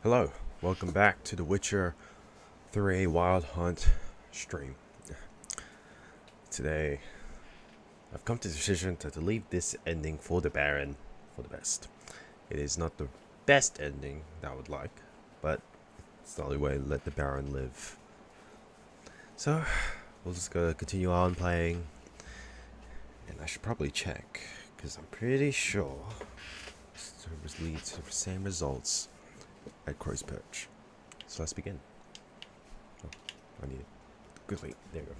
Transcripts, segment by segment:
Hello, welcome back to the Witcher 3 Wild Hunt stream. Today, I've come to the decision to leave this ending for the Baron for the best. It is not the best ending that I would like, but it's the only way to let the Baron live. So, we'll just go continue on playing, and I should probably check, because I'm pretty sure this leads to the same results at Crow's Perch. So let's begin. Oh, I need it. Quickly. There you go.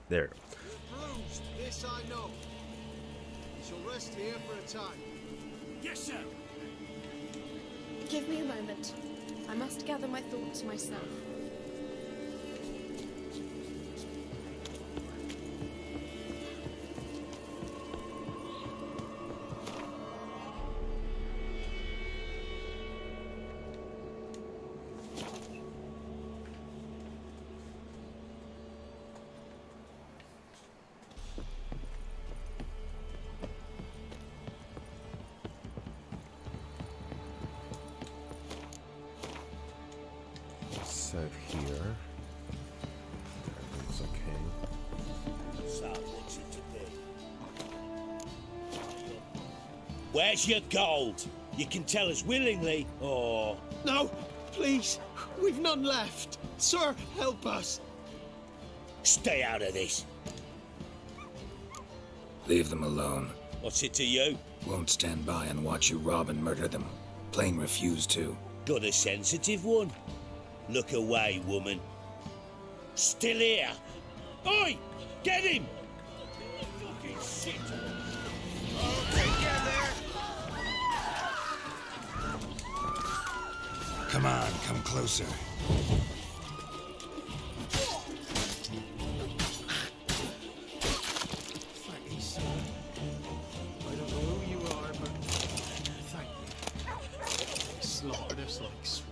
There you go. Bruised, this I know. You shall rest here for a time. Yes, sir. Give me a moment. I must gather my thoughts myself. Save here. Everything's okay. So, what's it to be? Where's your gold? You can tell us willingly, or... No, please. We've none left. Sir, help us. Stay out of this. Leave them alone. What's it to you? Won't stand by and watch you rob and murder them. Plain refuse to. Got a sensitive one? Look away, woman. Still here. Oi! Get him! Fucking shit. Come on, come closer. Thank you, sir. I don't know who you are, but thank you. They slaughtered us like swine.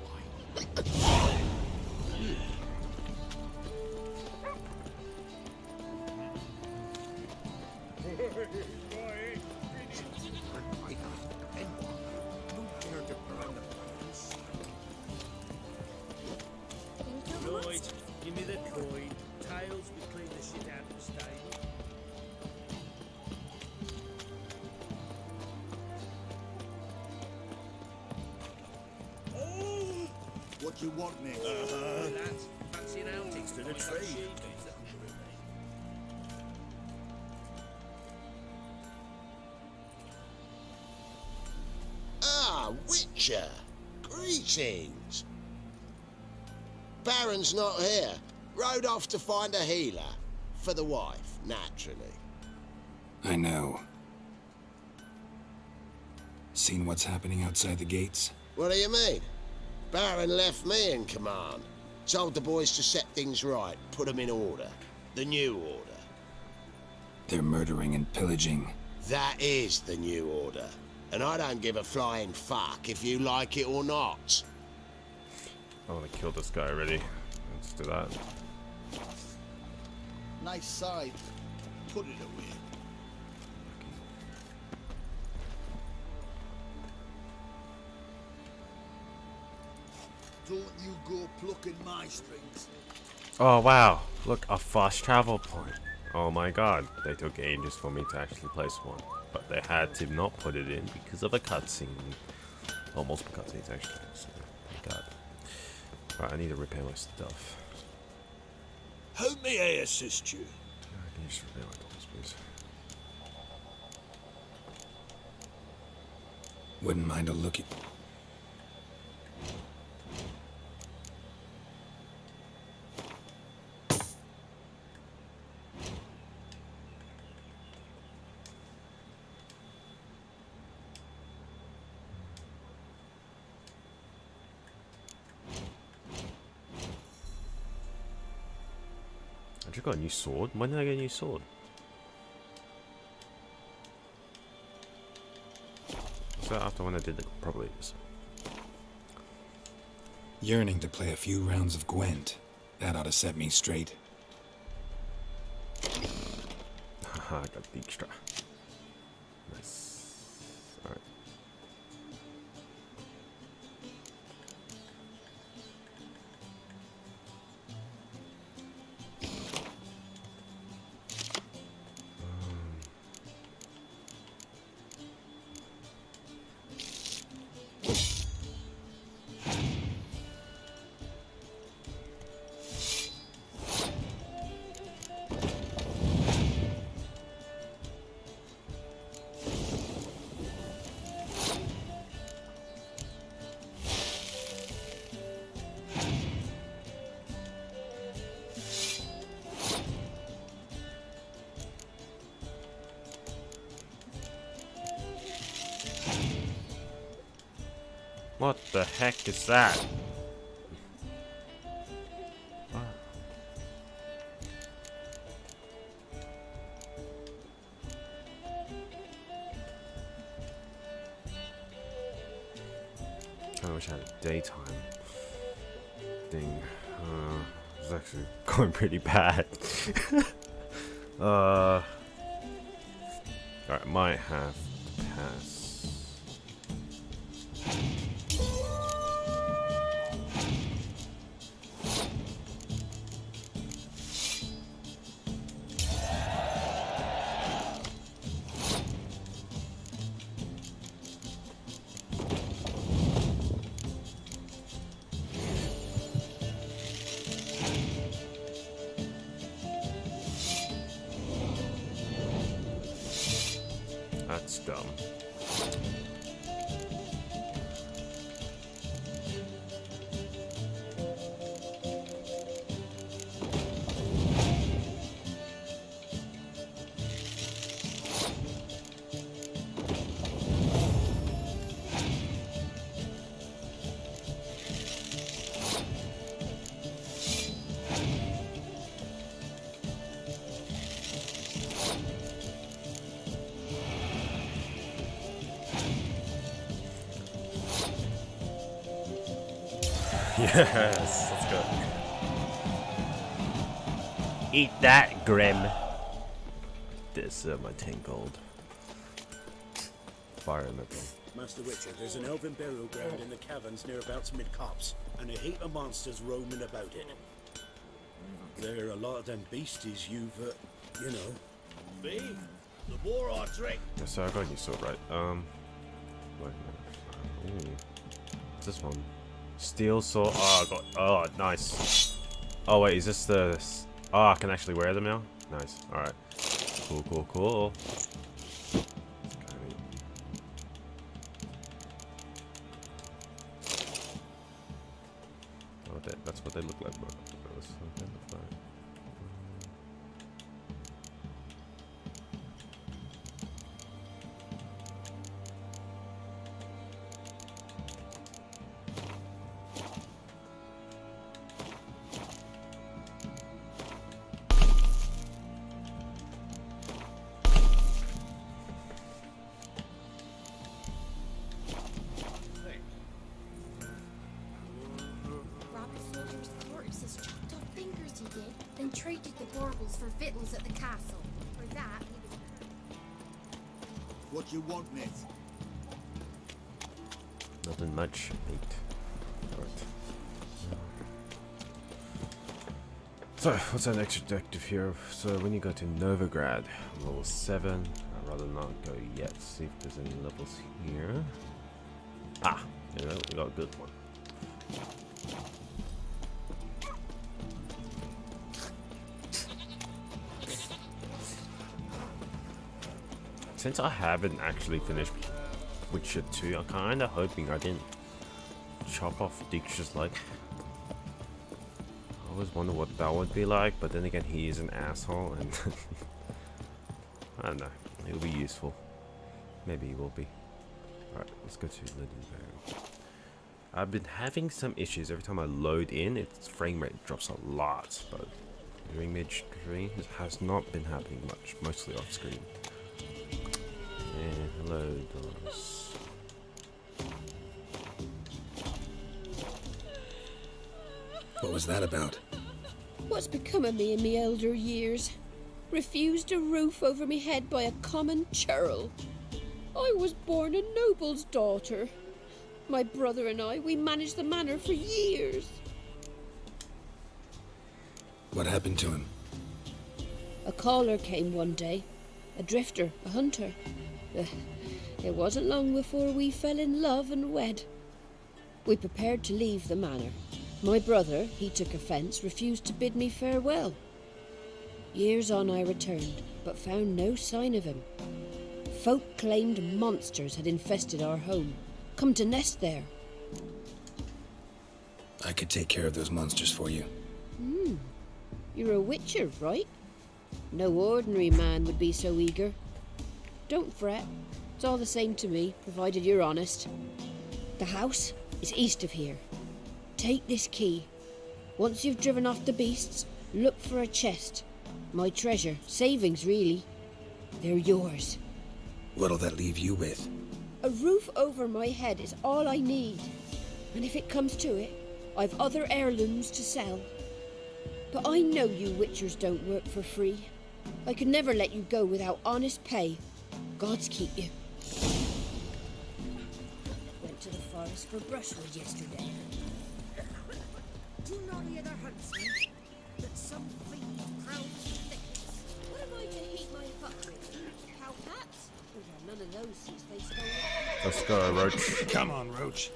Lloyd, give me the coin. Tails, we clean the shit out of the stable. Oh! What you want, Nick? Lads, fancy an outing to the tree. Ah, Witcher! Greetings! Baron's not here. Rode off to find a healer. For the wife, naturally. I know. Seen what's happening outside the gates? What do you mean? Baron left me in command. Told the boys to set things right, put them in order. The new order. They're murdering and pillaging. That is the new order. And I don't give a flying fuck if you like it or not. I want to kill this guy already. Let's do that. Nice side. Put it away. Don't you go plucking my strings. Oh wow, look, a fast travel point. Oh my god, they took ages for me to actually place one. But they had to not put it in because of a cutscene. Well, multiple cutscenes actually, so thank god. Right, I need to repair my stuff. How may I assist you? Can you just repair my tools, please? Wouldn't mind a look at... I just got a new sword. When did I get a new sword? Was that after when I did the probably is. Yearning to play a few rounds of Gwent. That ought to set me straight. Haha, I got the extra. Nice. Alright. What the heck is that? I wish I had a daytime thing. It's actually going pretty bad. Alright, might have to pass. That's dumb. Yes, let's go. Eat that, Grim. This my 10 gold. Fire metal. Master Witcher, there's an elven burial ground in the caverns nearabouts mid-copse, and a heap of monsters roaming about it. There are a lot of them beasties you've, you know. Me? The war archery? Yeah, so I got you so right. Ooh. What's this one? Steel sword. Oh, I got. Oh, nice. Oh wait, is this the? Oh, I can actually wear them now. Nice. All right. Cool, cool, cool. Oh, that's what they look like, bro. That's what they look like. Then traded the baubles for victuals at the castle. For that, he was... What you want, mate? Nothing much. 8. Alright. So, what's our next objective here? So, when you go to Novigrad, level 7. I'd rather not go yet. See if there's any levels here. Ah, you know, we got a good one. Since I haven't actually finished Witcher 2, I'm kinda hoping I didn't chop off Dietrich's leg. I always wonder what that would be like, but then again, he is an asshole, and I don't know. It'll be useful. Maybe he will be. Alright, let's go to Legendary. I've been having some issues. Every time I load in, its frame rate drops a lot, but during mid-screen, it has not been happening much, mostly off screen. Yeah, hello, Doris. What was that about? What's become of me in me elder years? Refused a roof over me head by a common churl. I was born a noble's daughter. My brother and I, we managed the manor for years. What happened to him? A caller came one day. A drifter, a hunter. It wasn't long before we fell in love and wed. We prepared to leave the manor. My brother, he took offence, refused to bid me farewell. Years on I returned, but found no sign of him. Folk claimed monsters had infested our home, come to nest there. I could take care of those monsters for you. You're a witcher, right? No ordinary man would be so eager. Don't fret. It's all the same to me, provided you're honest. The house? It's east of here. Take this key. Once you've driven off the beasts, look for a chest. My treasure. Savings, really. They're yours. What'll that leave you with? A roof over my head is all I need. And if it comes to it, I've other heirlooms to sell. But I know you witchers don't work for free. I could never let you go without honest pay. Gods keep you. Went to the forest for brushwood yesterday. Do not hear the huntsman that some fiend prowls the thickets. What am I to heat my butt with? Cow pats? We've had none of those since they stole it. Let's go, Roach. Come on, Roach.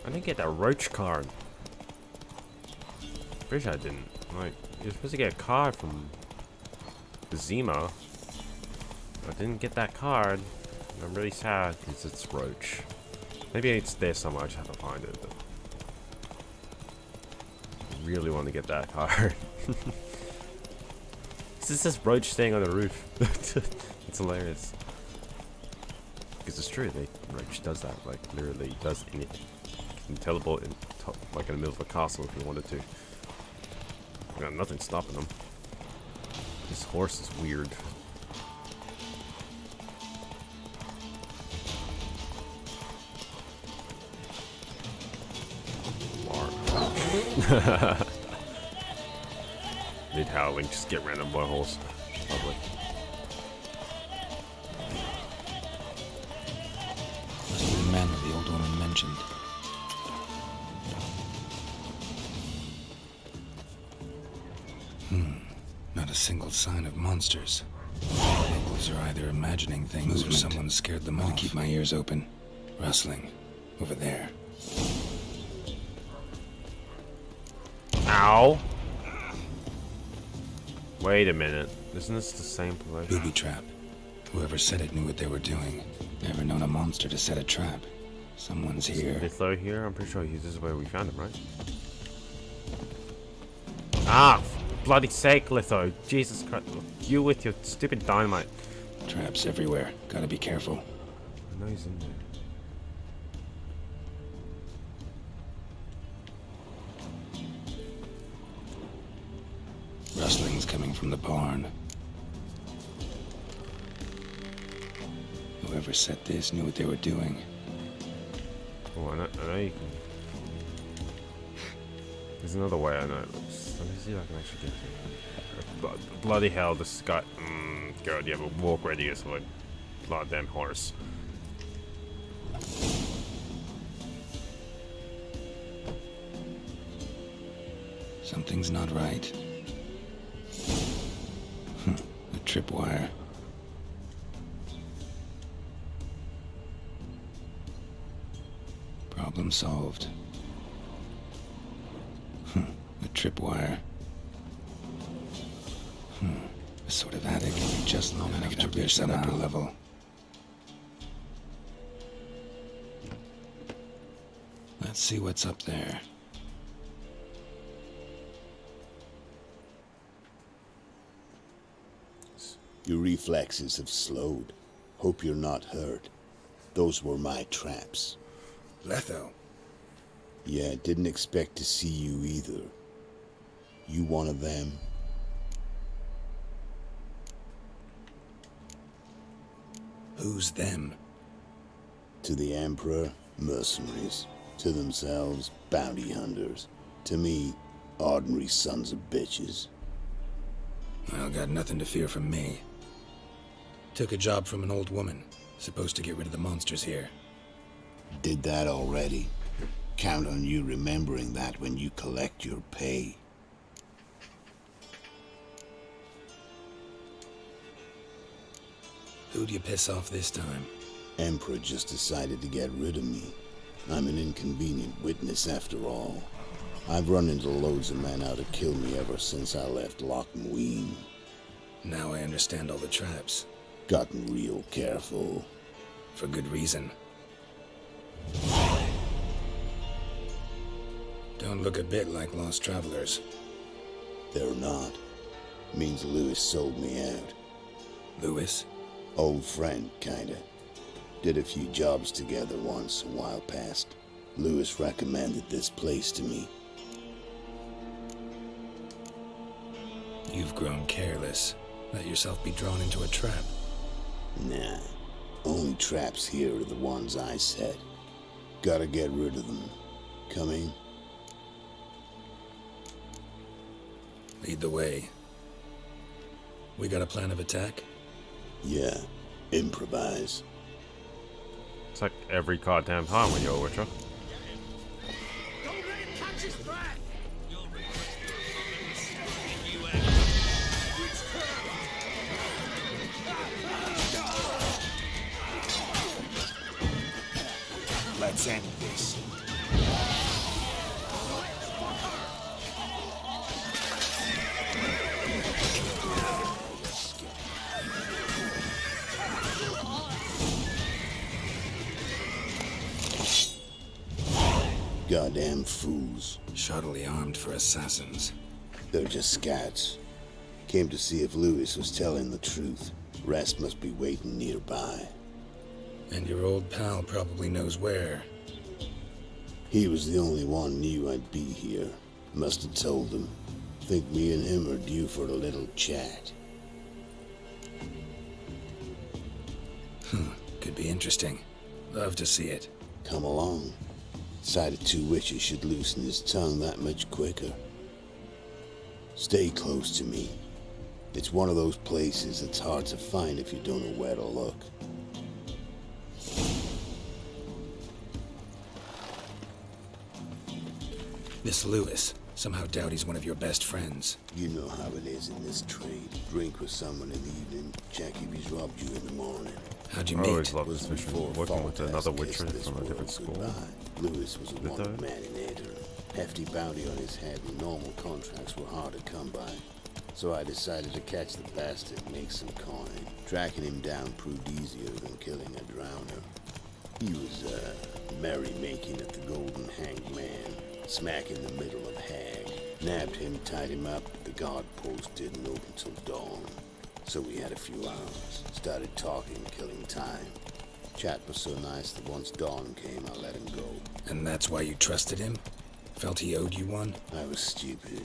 I didn't get that Roach card. Pretty sure I didn't. Like, you're supposed to get a card from the Zemo. I didn't get that card. I'm really sad because it's Roach. Maybe it's there somewhere, I just have to find it. But I really want to get that card. This is just Roach staying on the roof. It's hilarious. Because it's true, Roach does that. Like, literally does anything. He can teleport in top, like in the middle of a castle if he wanted to. Got nothing stopping him. This horse is weird. Need howling, just get random buttholes. Lovely. Must be the manor the old woman mentioned. Not a single sign of monsters. Locals are either imagining things or someone scared them off. Keep my ears open. Rustling. Over there. Ow! Wait a minute. Isn't this the same place? Booby trap. Whoever said it knew what they were doing. Never known a monster to set a trap. Someone's here. Litho here? I'm pretty sure this is where we found him, right? Ah! For bloody sake, Litho. Jesus Christ. You with your stupid dynamite. Traps everywhere. Gotta be careful. I know he's in there. Rustling's coming from the barn. Whoever set this knew what they were doing. Oh, I know you can. There's another way I know. Let me see if I can actually get to it. Bloody hell, this guy. God, you have a walk radius of like goddamn horse. Something's not right. A tripwire. Problem solved. A tripwire. A sort of attic, just long enough to reach that upper level. Let's see what's up there. Your reflexes have slowed. Hope you're not hurt. Those were my traps. Letho. Yeah, didn't expect to see you either. You one of them? Who's them? To the Emperor, mercenaries. To themselves, bounty hunters. To me, ordinary sons of bitches. Well, got nothing to fear from me. Took a job from an old woman. Supposed to get rid of the monsters here. Did that already. Count on you remembering that when you collect your pay. Who'd you piss off this time? Emperor just decided to get rid of me. I'm an inconvenient witness after all. I've run into loads of men out to kill me ever since I left Loch Muin. Now I understand all the traps. Gotten real careful. For good reason. Don't look a bit like lost travelers. They're not. Means Lewis sold me out. Lewis? Old friend, kinda. Did a few jobs together once a while past. Lewis recommended this place to me. You've grown careless. Let yourself be drawn into a trap. Nah. Only traps here are the ones I set. Gotta get rid of them. Coming? Lead the way. We got a plan of attack? Yeah. Improvise. It's like every goddamn time when you're a Witcher. Don't let him catch his breath! Let's end this. Goddamn fools. Shoddily armed for assassins. They're just scouts. Came to see if Lewis was telling the truth. Rest must be waiting nearby. And your old pal probably knows where. He was the only one knew I'd be here. Must have told them. Think me and him are due for a little chat. Could be interesting. Love to see it. Come along. Sight of two witches should loosen his tongue that much quicker. Stay close to me. It's one of those places that's hard to find if you don't know where to look. This Lewis. Somehow doubt he's one of your best friends. You know how it is in this trade. Drink with someone in the evening, check if he's robbed you in the morning. How'd you I always meet? love this mission. Working with another Witcher from a different school. Lewis was a Did wanted they? man in Eder. Hefty bounty on his head and normal contracts were hard to come by. So I decided to catch the bastard and make some coin. Tracking him down proved easier than killing a drowner. He was, merrymaking at the Golden Hanged Man, smack in the middle of Hag. Nabbed him, tied him up, but the guard post didn't open till dawn. So we had a few hours. Started talking, killing time. Chat was so nice that once dawn came, I let him go. And that's why you trusted him? Felt he owed you one? I was stupid.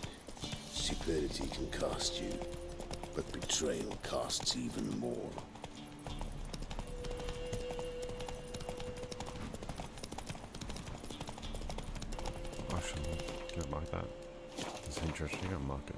Stupidity can cost you, but betrayal costs even more. I should get like that. It's interesting. I'll mark it.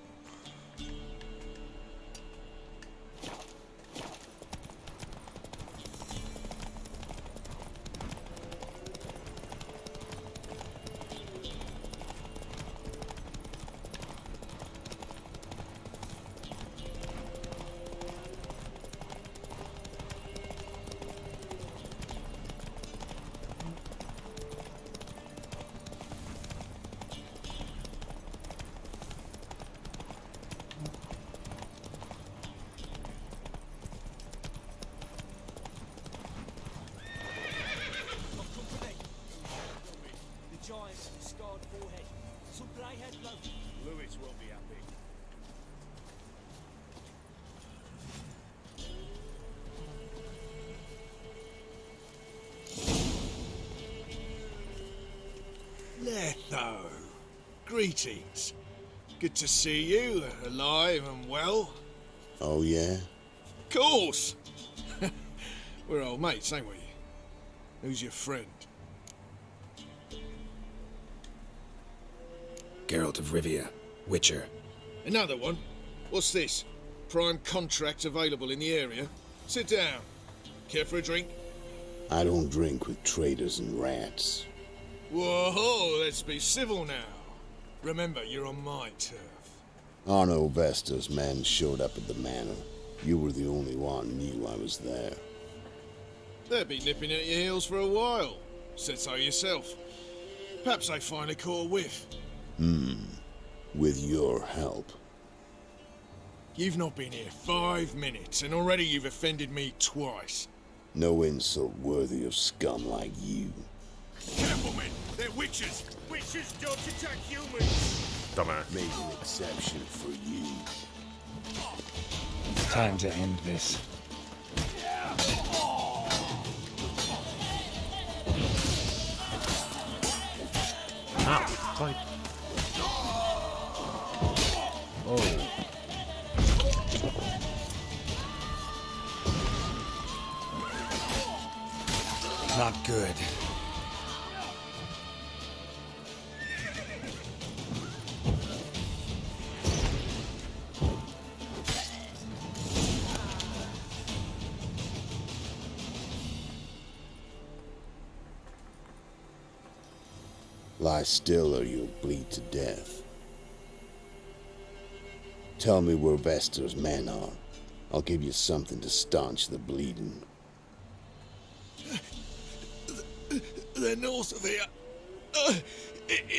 Lewis will be happy. Letho, greetings. Good to see you, alive and well. Oh yeah? Of course! We're old mates, ain't we? Who's your friend? Geralt of Rivia. Witcher. Another one? What's this? Prime contract available in the area? Sit down. Care for a drink? I don't drink with traitors and rats. Whoa, let's be civil now. Remember, you're on my turf. Arno Vesta's men showed up at the manor. You were the only one knew I was there. They'll be nipping at your heels for a while. Said so yourself. Perhaps they finally caught a whiff. With your help. You've not been here 5 minutes, and already you've offended me twice. No insult worthy of scum like you. Careful, men! They're witches! Witches don't attack humans! Dumbass. Made an exception for you. Time to end this. Ow! Like... Oh. Not good. Lie still or you'll bleed to death. Tell me where Vester's men are. I'll give you something to staunch the bleeding. They're north of here.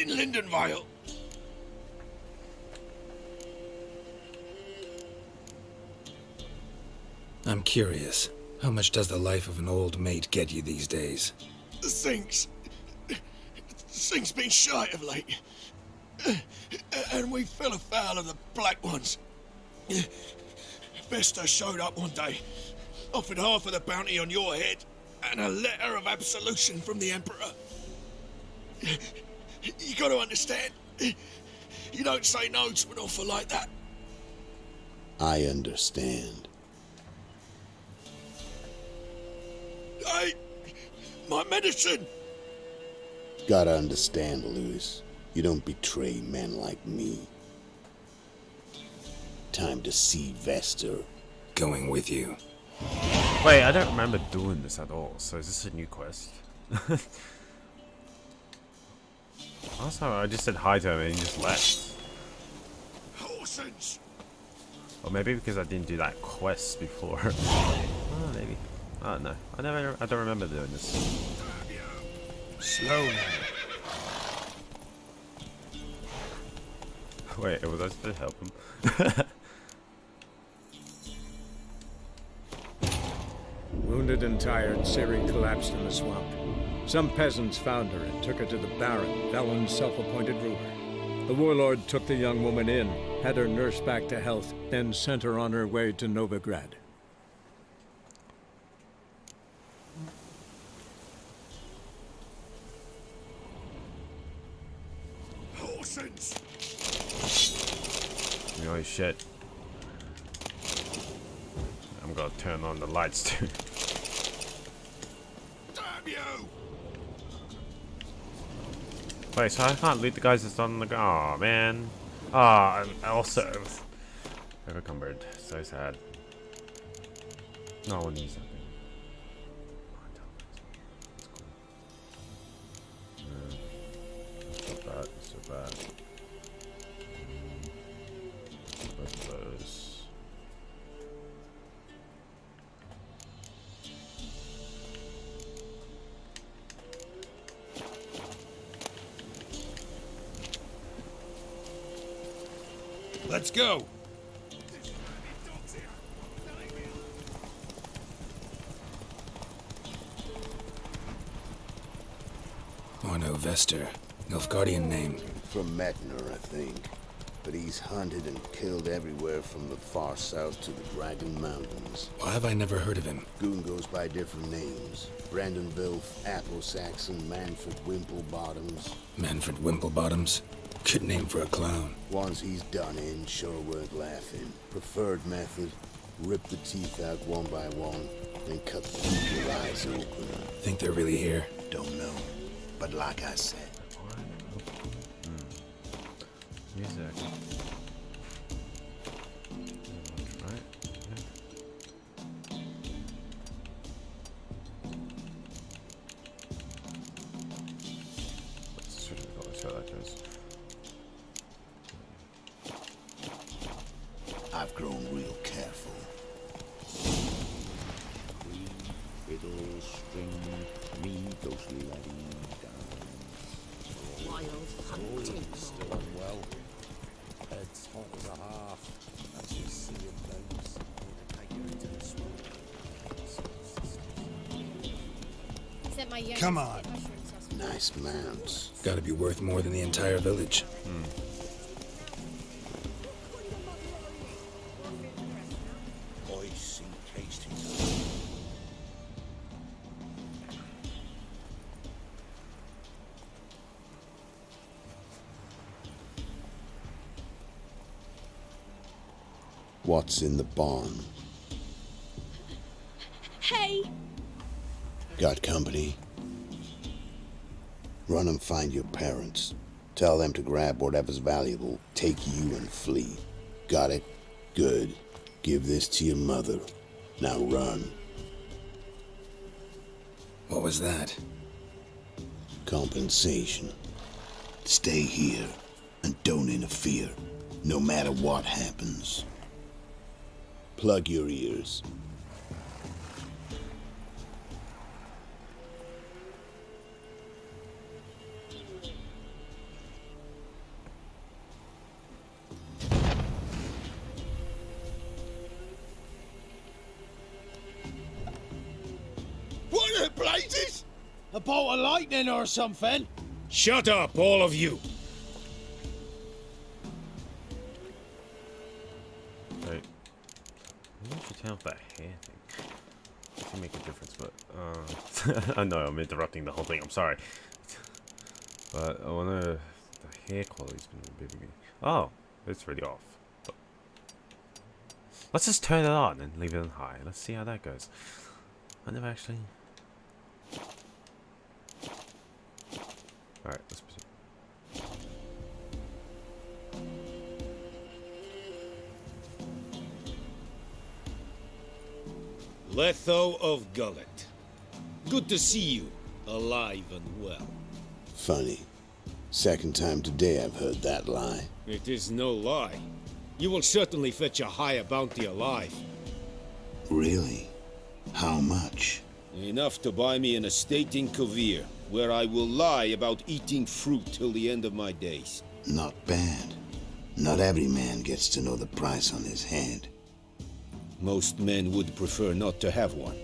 In Lindenvale. I'm curious. How much does the life of an old mate get you these days? Things been shy of late. And we fell afoul of the Black Ones. Vesta showed up one day, offered half of the bounty on your head, and a letter of absolution from the Emperor. You gotta understand, you don't say no to an offer like that. I understand. Hey, my medicine! Gotta understand, Lewis. You don't betray men like me. Time to see Vester. Going with you. Wait, I don't remember doing this at all, so is this a new quest? Also, I just said hi to him and he just left. Horsens! Or maybe because I didn't do that quest before. Oh, maybe. Oh no, I don't remember doing this. Slow now. Wait, was I supposed to help him? Wounded and tired, Siri collapsed in the swamp. Some peasants found her and took her to the Baron, Valen's self-appointed ruler. The warlord took the young woman in, had her nursed back to health, then sent her on her way to Novigrad. Horsens! Holy shit. I'm gonna turn on the lights too. Damn you! Wait, so I can't loot the guys that's on the ground. Oh man. Ah, and also overcumbered. So sad. No one needs that thing. That's cool. Not bad, so bad. What's those? Let's go! Orno Vester. Nilfgaardian name. From Metner, I think. But he's hunted and killed everywhere from the far south to the Dragon Mountains. Why have I never heard of him? Goon goes by different names. Brandon Vilf, Apple Saxon, Manfred Wimplebottoms. Manfred Wimplebottoms? Good name for a clown. Ones he's done in sure weren't laughing. Preferred method, rip the teeth out one by one, then cut your eyes open. Think they're really here? Don't know. But like I said, Music. Right? Yeah. Let's switch the colors, see how that goes. I've grown real careful. Fiddle, string, me, ghostly laddie, dance. Wild hunting. Still unwell. Head's hot as a half. That's your seeing those. Take you into the swamp. Except my young Come on. Nice mounts. Gotta be worth more than the entire village. I see Hastings. What's in the barn? Hey! Got company? Run and find your parents. Tell them to grab whatever's valuable, take you and flee. Got it? Good. Give this to your mother. Now run. What was that? Compensation. Stay here and don't interfere, no matter what happens. Plug your ears. What the blazes? A bolt of lightning or something? Shut up, all of you! Right. Maybe I should turn off that hair thing. It can make a difference, but I know I'm interrupting the whole thing. I'm sorry. But I wanna. The hair quality's been a bit. Oh, it's already off. But let's just turn it on and leave it on high. Let's see how that goes. I never actually. Alright, let's proceed. Letho of Gullet. Good to see you, alive and well. Funny. Second time today I've heard that lie. It is no lie. You will certainly fetch a higher bounty alive. Really? How much? Enough to buy me an estate in Kovir, where I will lie about eating fruit till the end of my days. Not bad. Not every man gets to know the price on his head. Most men would prefer not to have one.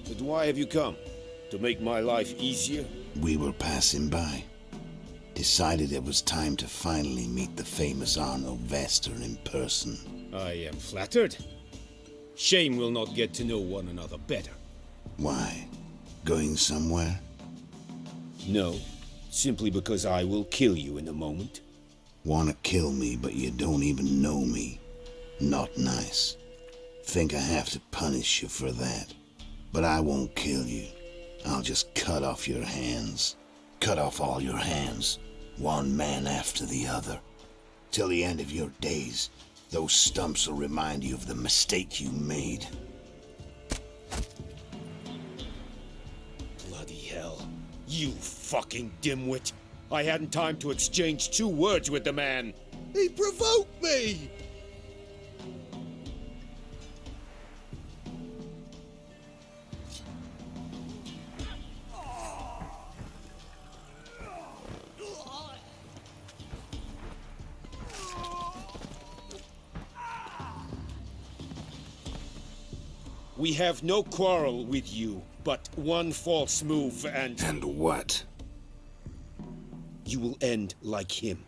But why have you come? To make my life easier? We were passing by. Decided it was time to finally meet the famous Arno Vester in person. I am flattered. Shame we'll not get to know one another better. Why? Going somewhere? No, simply because I will kill you in a moment. Wanna kill me, but you don't even know me. Not nice. Think I have to punish you for that. But I won't kill you. I'll just cut off your hands. Cut off all your hands. One man after the other. Till the end of your days, those stumps will remind you of the mistake you made. Bloody hell. You fucking dimwit. I hadn't time to exchange 2 words with the man. He provoked me! We have no quarrel with you, but one false move and... And what? You will end like him.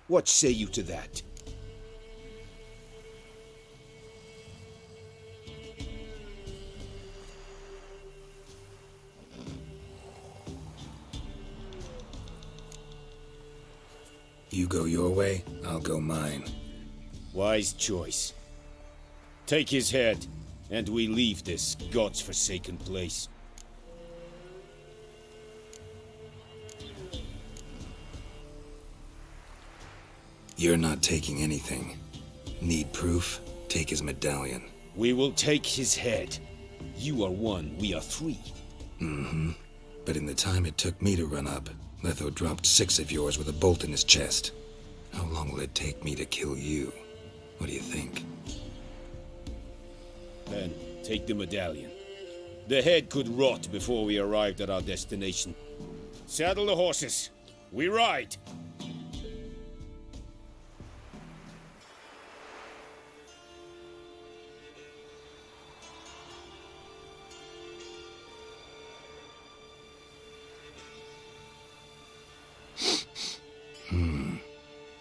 What say you to that? You go your way, I'll go mine. Wise choice. Take his head, and we leave this God's forsaken place. You're not taking anything. Need proof? Take his medallion. We will take his head. You are 1, we are 3. Mm-hmm. But in the time it took me to run up, Letho dropped 6 of yours with a bolt in his chest. How long will it take me to kill you? What do you think? Then, take the medallion. The head could rot before we arrived at our destination. Saddle the horses. We ride!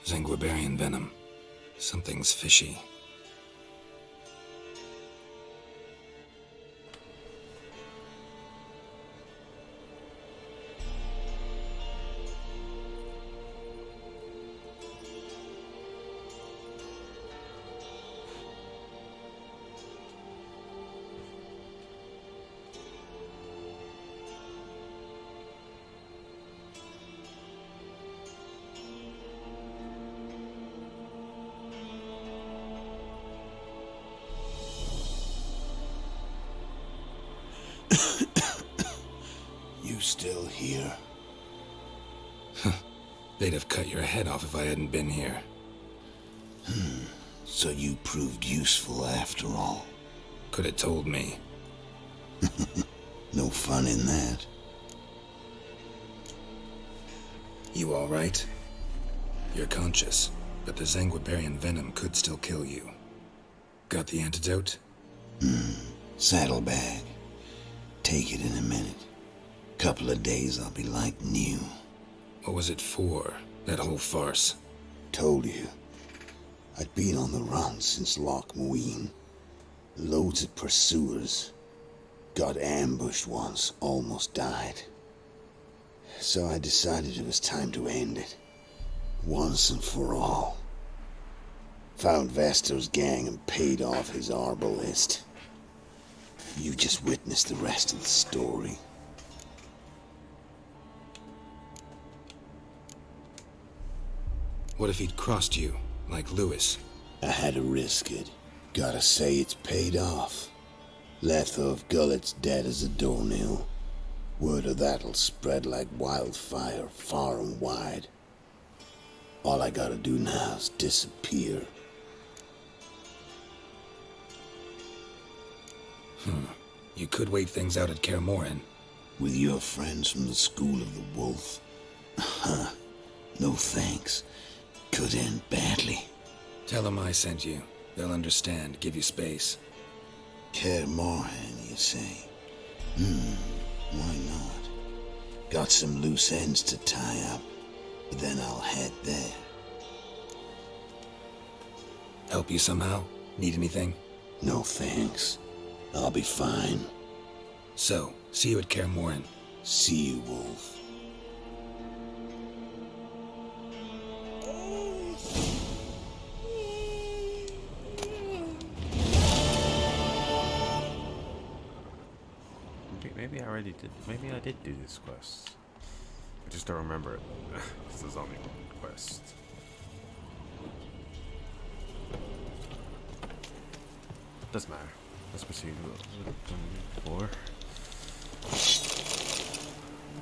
Zenguibarian venom. Something's fishy. You still here? They'd have cut your head off if I hadn't been here. So you proved useful after all. Could have told me. No fun in that. You alright? You're conscious, but the Zanguibarian venom could still kill you. Got the antidote? Saddlebag. Take it in a minute. Couple of days I'll be like new. What was it for, that whole farce? Told you. I'd been on the run since Loch Muin. Loads of pursuers. Got ambushed once, almost died. So I decided it was time to end it. Once and for all. Found Vestor's gang and paid off his arbalist. You just witnessed the rest of the story. What if he'd crossed you, like Lewis? I had to risk it. Gotta say it's paid off. Letha of Gullet's dead as a doornail. Word of that'll spread like wildfire far and wide. All I gotta do now is disappear. You could wait things out at Kaer Morhen. With your friends from the School of the Wolf. No thanks. Could end badly. Tell them I sent you. They'll understand, give you space. Kaer Morhen, you say? Why not? Got some loose ends to tie up, but then I'll head there. Help you somehow? Need anything? No thanks. I'll be fine. So, see you at Kaer Morhen. See you, Wolf. Maybe I already did. Maybe I did do this quest. I just don't remember it. This is only one quest. Doesn't matter. Let's proceed. What I've done before.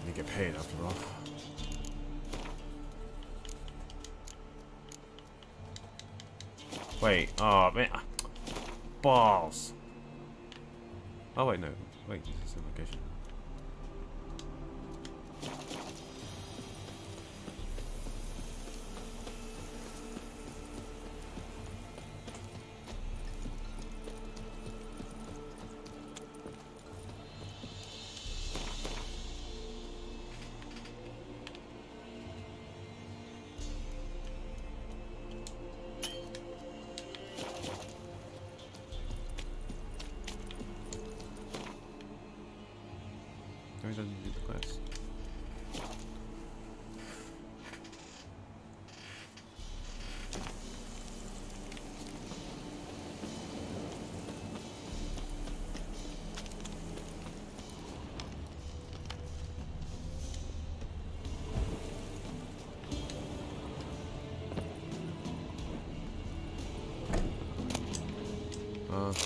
You get paid after all. Wait. Oh man. Balls. Oh wait, no. Wait, this is the location. Why doesn't do the quest?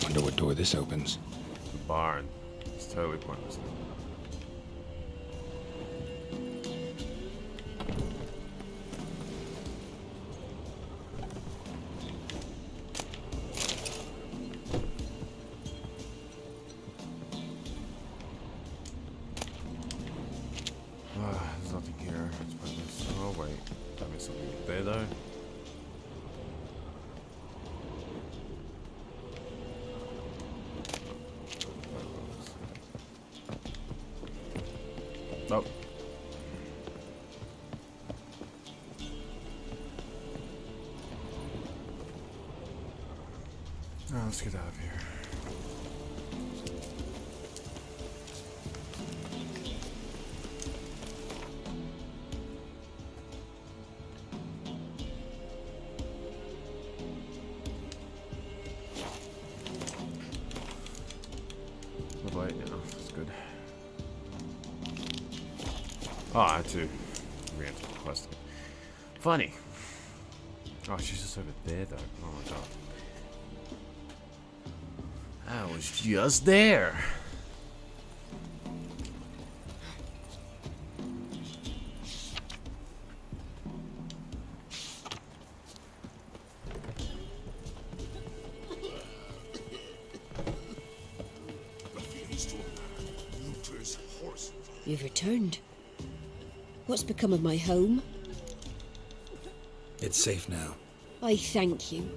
Wonder what door this opens. The barn. It's totally pointless. There's nothing here. It's pointless. Oh wait, that means something there though. Nope. Oh, let's get out of here. Oh, wait, no, that's good. Oh, I had to re-enter the quest. Funny. Oh, she's just over there, though. Oh my god. I was just there. You've returned. What's become of my home? It's safe now. I thank you.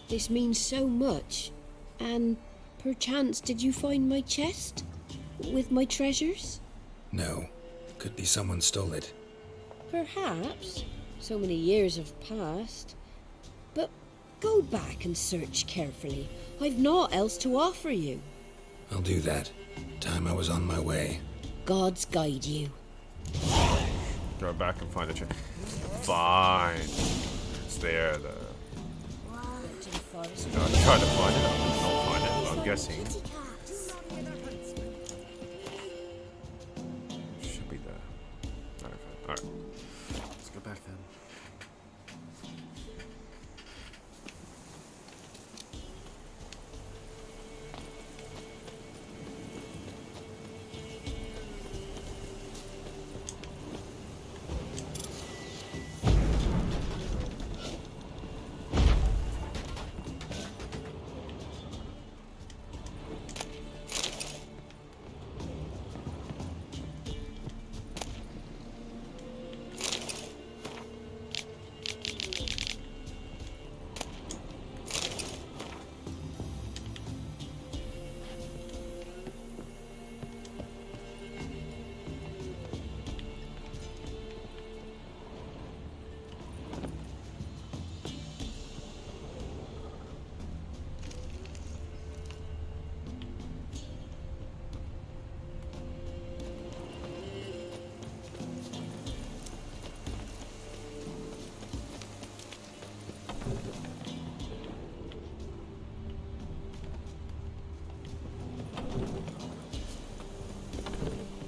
This means so much. And perchance did you find my chest? With my treasures? No. Could be someone stole it. Perhaps. So many years have passed. But go back and search carefully. I've naught else to offer you. I'll do that. Time I was on my way. Gods guide you. Go back and find the chest. Fine. It's there. To the forest. No, I tried to find it. I'll find it, but I'm guessing. Should be there. Okay. Alright. Let's go back then.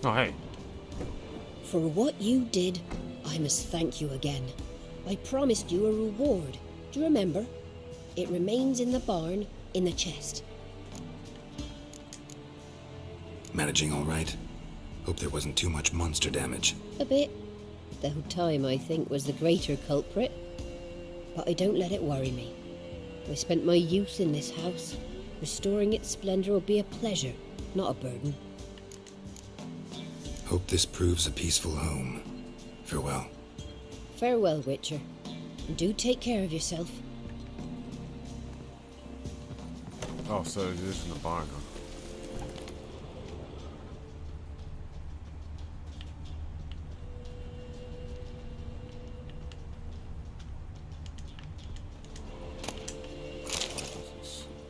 Oh, hey. For what you did, I must thank you again. I promised you a reward. Do you remember? It remains in the barn, in the chest. Managing all right? Hope there wasn't too much monster damage. A bit. Though time, I think, was the greater culprit. But I don't let it worry me. I spent my youth in this house. Restoring its splendor will be a pleasure, not a burden. Hope this proves a peaceful home. Farewell. Farewell, Witcher. And do take care of yourself. Oh, so it is in the barn, huh?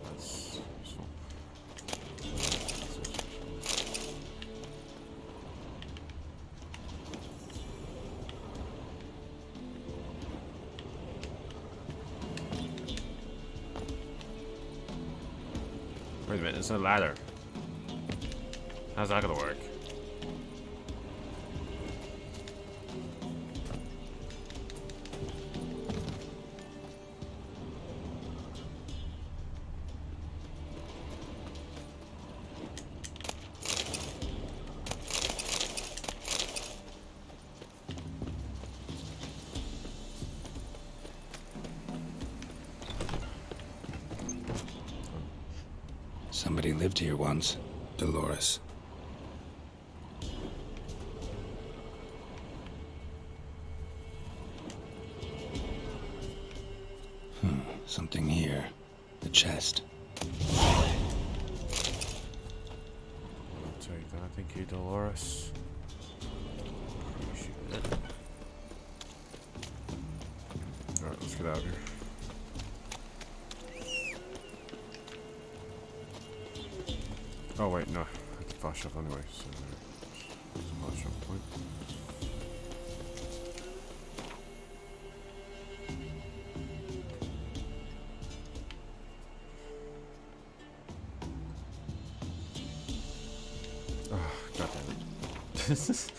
That's useful. Wait a minute, it's a ladder. How's that gonna work? Somebody lived here once. Dolores. Something here. The chest. I'll take that. Thank you, Dolores. Appreciate it. Alright, let's get out of here. Oh wait, no. I can flash up anyway, so flash up point. Oh, god damn it.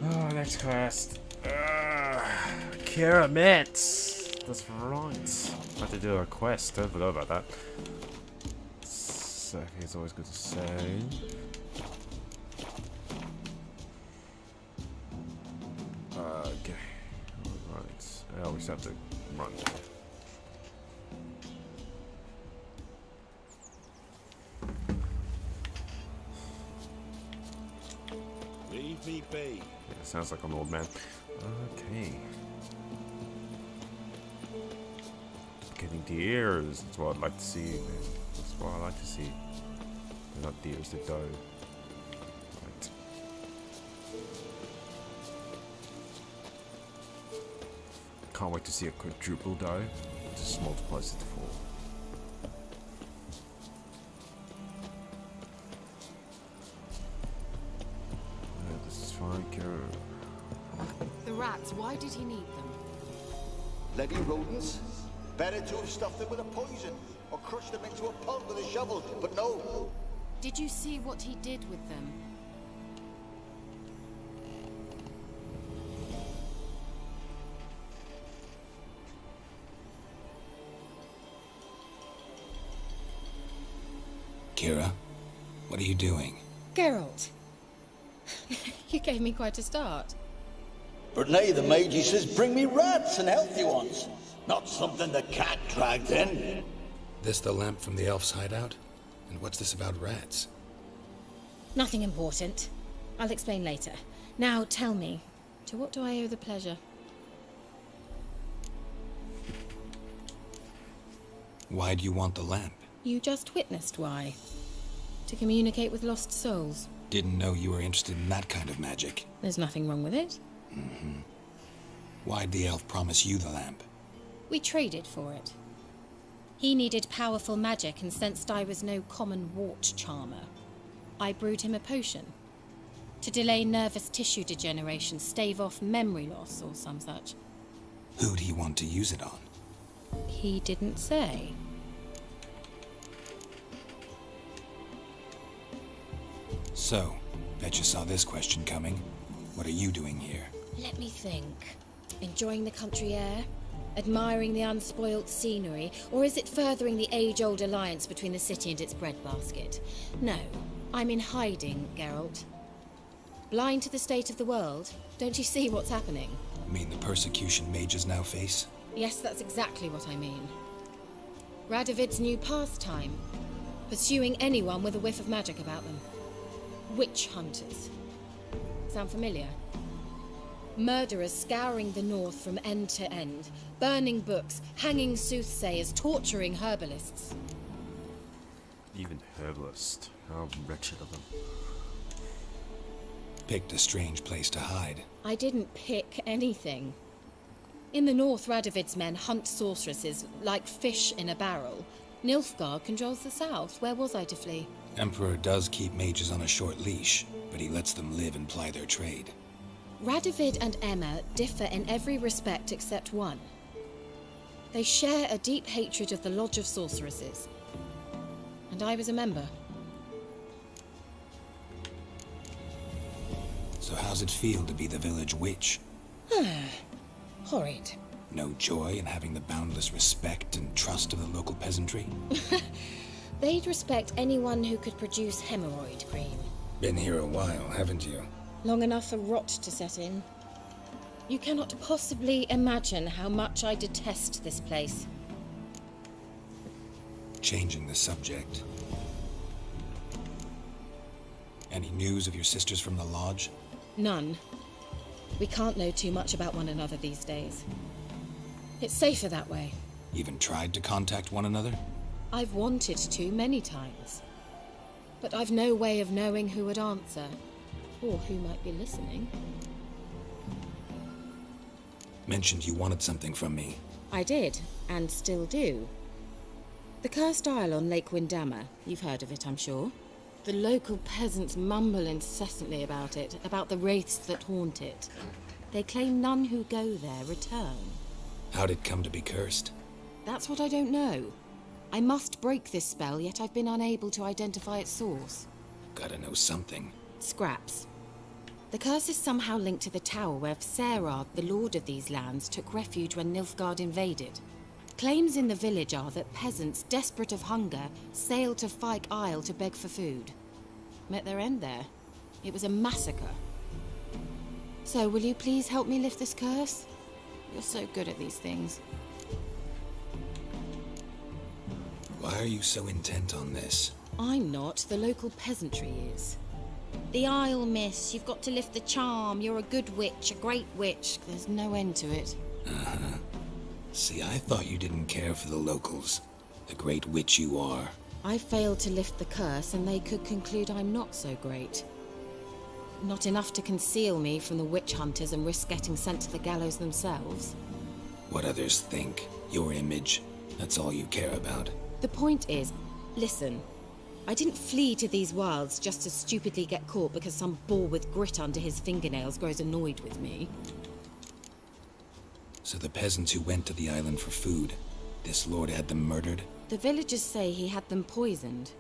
Oh, next quest. Kira Metz. That's right. I have to do a quest. I forgot about that. Okay, it's always good to say. Okay. Alright. I always have to run. be? Yeah, sounds like an old man. Okay. Getting deers. That's what I'd like to see, man. That's what I like to see. They're not deers, they're doe. Right. Can't wait to see a quadruple doe. It just multiplies it to 4. This is fine, Kara. The rats, why did he need them? Leggy rodents? Better to have stuffed them with a poison, or crushed them into a pond with a shovel, but no. Did you see what he did with them? Kira, what are you doing? Geralt! You gave me quite a start. But nay, the mage, he says, bring me rats and healthy ones. Not something the cat dragged in. This the lamp from the elf's hideout? And what's this about rats? Nothing important. I'll explain later. Now tell me, to what do I owe the pleasure? Why do you want the lamp? You just witnessed why. To communicate with lost souls. Didn't know you were interested in that kind of magic. There's nothing wrong with it. Why'd the elf promise you the lamp? We traded for it. He needed powerful magic and sensed I was no common wart charmer. I brewed him a potion. To delay nervous tissue degeneration, stave off memory loss or some such. Who'd he want to use it on? He didn't say. So, bet you saw this question coming. What are you doing here? Let me think. Enjoying the country air? Admiring the unspoilt scenery? Or is it furthering the age-old alliance between the city and its breadbasket? No, I'm in hiding, Geralt. Blind to the state of the world? Don't you see what's happening? Mean the persecution mages now face? Yes, that's exactly what I mean. Radovid's new pastime. Pursuing anyone with a whiff of magic about them. Witch hunters. Sound familiar? Murderers scouring the north from end to end, burning books, hanging soothsayers, torturing herbalists. Even herbalist. How wretched of them. Picked a strange place to hide. I didn't pick anything. In the north, Radovid's men hunt sorceresses like fish in a barrel. Nilfgaard controls the south. Where was I to flee? Emperor does keep mages on a short leash, but he lets them live and ply their trade. Radovid and Emma differ in every respect except one. They share a deep hatred of the Lodge of Sorceresses. And I was a member. So how's it feel to be the village witch? Horrid. No joy in having the boundless respect and trust of the local peasantry? They'd respect anyone who could produce hemorrhoid cream. Been here a while, haven't you? Long enough for rot to set in. You cannot possibly imagine how much I detest this place. Changing the subject. Any news of your sisters from the lodge? None. We can't know too much about one another these days. It's safer that way. Even tried to contact one another? I've wanted to many times. But I've no way of knowing who would answer. Or who might be listening. Mentioned you wanted something from me. I did, and still do. The Cursed Isle on Lake Windammer. You've heard of it, I'm sure. The local peasants mumble incessantly about it, about the wraiths that haunt it. They claim none who go there return. How'd it come to be cursed? That's what I don't know. I must break this spell, yet I've been unable to identify its source. Gotta know something. Scraps. The curse is somehow linked to the tower where Serard, the lord of these lands, took refuge when Nilfgaard invaded. Claims in the village are that peasants, desperate of hunger, sailed to Fyke Isle to beg for food. Met their end there. It was a massacre. So, will you please help me lift this curse? You're so good at these things. Why are you so intent on this? I'm not. The local peasantry is. The Isle, miss. You've got to lift the charm. You're a good witch, a great witch. There's no end to it. Uh-huh. See, I thought you didn't care for the locals. The great witch you are. I failed to lift the curse, and they could conclude I'm not so great. Not enough to conceal me from the witch hunters and risk getting sent to the gallows themselves. What others think, your image, that's all you care about. The point is, listen, I didn't flee to these wilds just to stupidly get caught because some boar with grit under his fingernails grows annoyed with me. So the peasants who went to the island for food, this lord had them murdered? The villagers say he had them poisoned.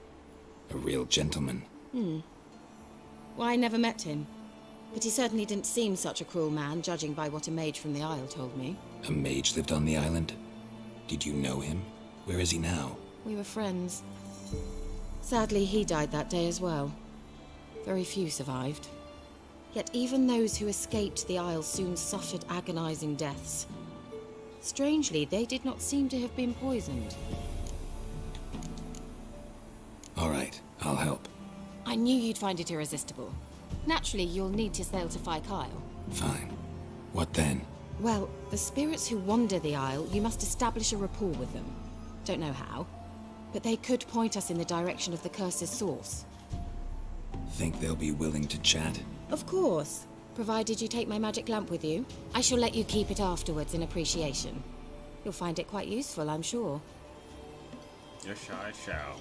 A real gentleman. Well, I never met him. But he certainly didn't seem such a cruel man, judging by what a mage from the Isle told me. A mage lived on the island? Did you know him? Where is he now? We were friends. Sadly, he died that day as well. Very few survived. Yet even those who escaped the Isle soon suffered agonizing deaths. Strangely, they did not seem to have been poisoned. All right, I'll help. I knew you'd find it irresistible. Naturally, you'll need to sail to Kyle. Fine. What then? Well, the spirits who wander the Isle, you must establish a rapport with them. Don't know how, but they could point us in the direction of the curse's source. Think they'll be willing to chat? Of course, provided you take my magic lamp with you. I shall let you keep it afterwards in appreciation. You'll find it quite useful, I'm sure. Yes, I shall.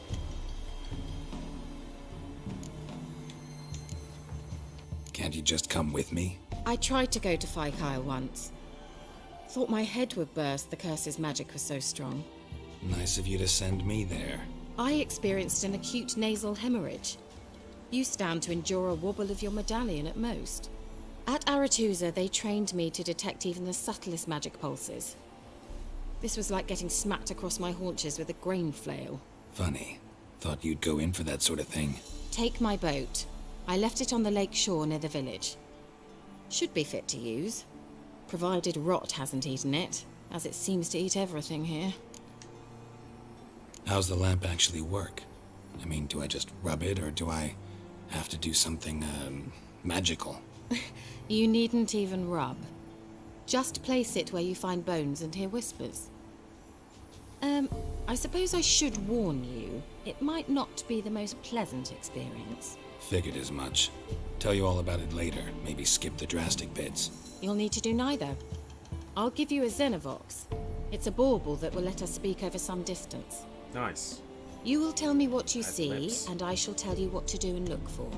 Can't you just come with me? I tried to go to Kyle once. Thought my head would burst, the curse's magic was so strong. Nice of you to send me there. I experienced an acute nasal hemorrhage. You stand to endure a wobble of your medallion at most. At Aretusa, they trained me to detect even the subtlest magic pulses. This was like getting smacked across my haunches with a grain flail. Funny. Thought you'd go in for that sort of thing. Take my boat. I left it on the lake shore near the village. Should be fit to use, provided rot hasn't eaten it, as it seems to eat everything here. How's the lamp actually work? I mean, do I just rub it, or do I have to do something, magical? You needn't even rub. Just place it where you find bones and hear whispers. I suppose I should warn you, it might not be the most pleasant experience. Figured as much. Tell you all about it later, maybe skip the drastic bits. You'll need to do neither. I'll give you a Xenovox. It's a bauble that will let us speak over some distance. Nice. You will tell me what you Add see, lips. and I shall tell you what to do and look for.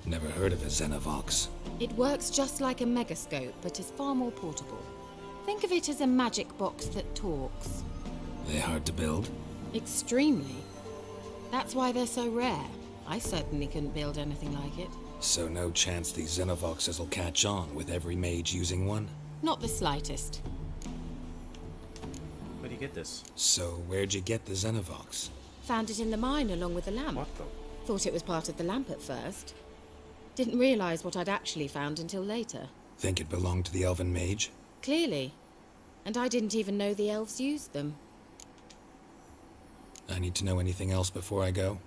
Never heard of a Xenovox. It works just like a megascope, but is far more portable. Think of it as a magic box that talks. They hard to build? Extremely. That's why they're so rare. I certainly couldn't build anything like it. So no chance these Xenovoxes will catch on with every mage using one? Not the slightest. Where do you get this? So where'd you get the Xenovox? Found it in the mine along with the lamp. What the? Thought it was part of the lamp at first. Didn't realize what I'd actually found until later. Think it belonged to the elven mage? Clearly. And I didn't even know the elves used them. I need to know anything else before I go?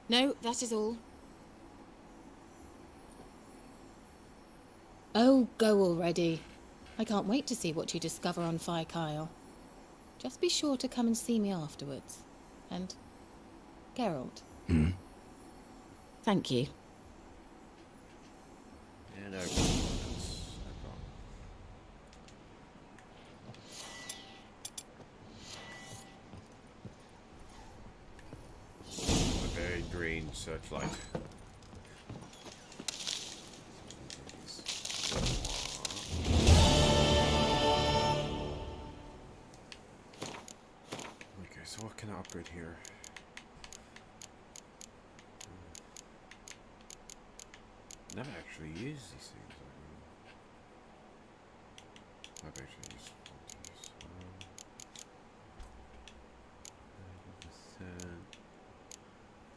No, that is all. Oh, go already. I can't wait to see what you discover on Kyle. Just be sure to come and see me afterwards. And Geralt. Thank you. Yeah, no problem. That's no problem. A very green searchlight. Okay, so what can I upgrade here? Never actually used these things. I've actually used these. 90%.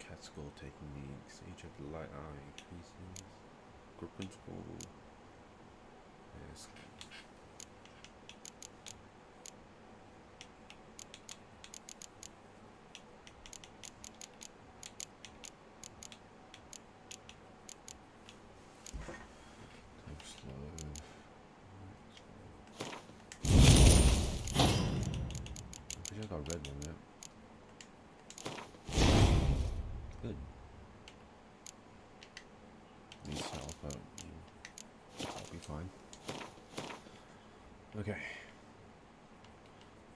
Cat skull techniques. Age of the light eye increases. Grip control. Yes. Okay.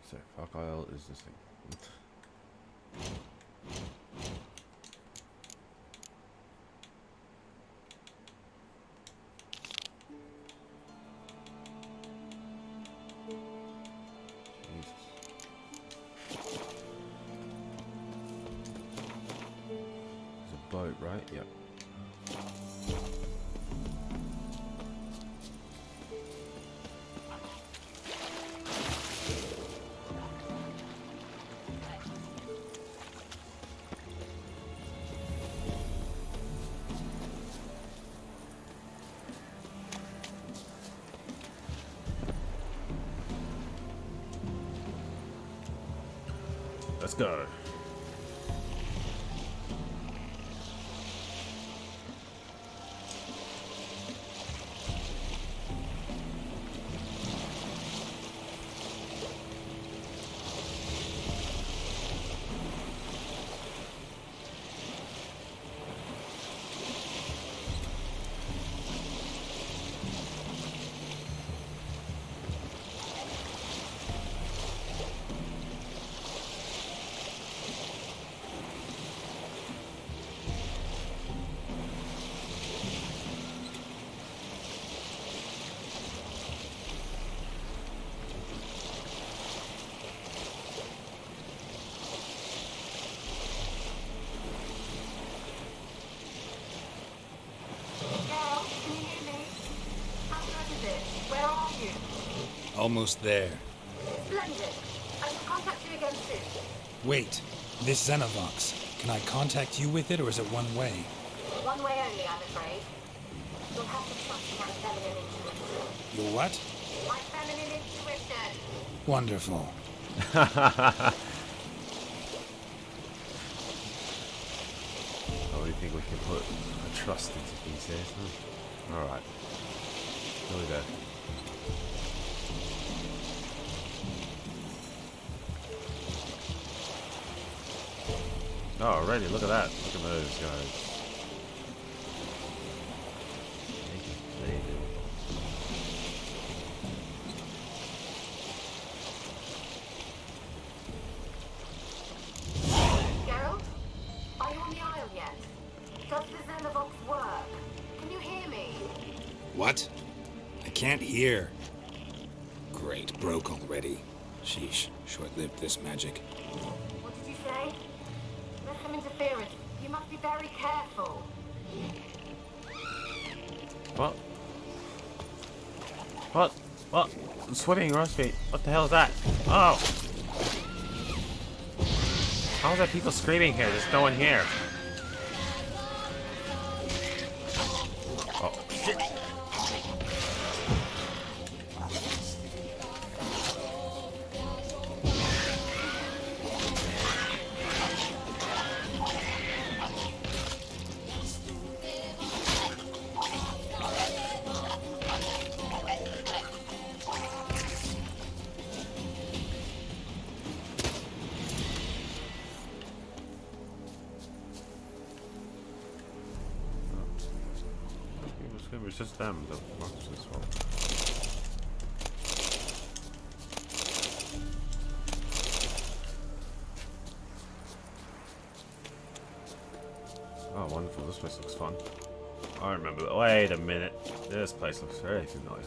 So, Farkyle is this thing. There's a boat, right? Yep. Let's go. Almost there. Splendid. I shall contact you again soon. Wait, this Xenovox. Can I contact you with it, or is it one way? One way only, I'm afraid. You'll have to trust my feminine intuition. Your what? My feminine intuition. Wonderful. Oh, you think we can put a trust into these days? Huh? Alright. Here we go. Oh, already, look at that. Look at those guys. Geralt? Are you on the Isle yet? Does the Xenovox work? Can you hear me? What? I can't hear. Great, broke already. Sheesh, short-lived this magic. What did you say? There's some interference. You must be very careful. What? What? What? Swimming roast feet. What the hell is that? Oh! How is there people screaming here? There's no one here. Oh, shit. It was just them that watched this one. Oh, wonderful. This place looks fun. I remember that. Wait a minute. This place looks very familiar.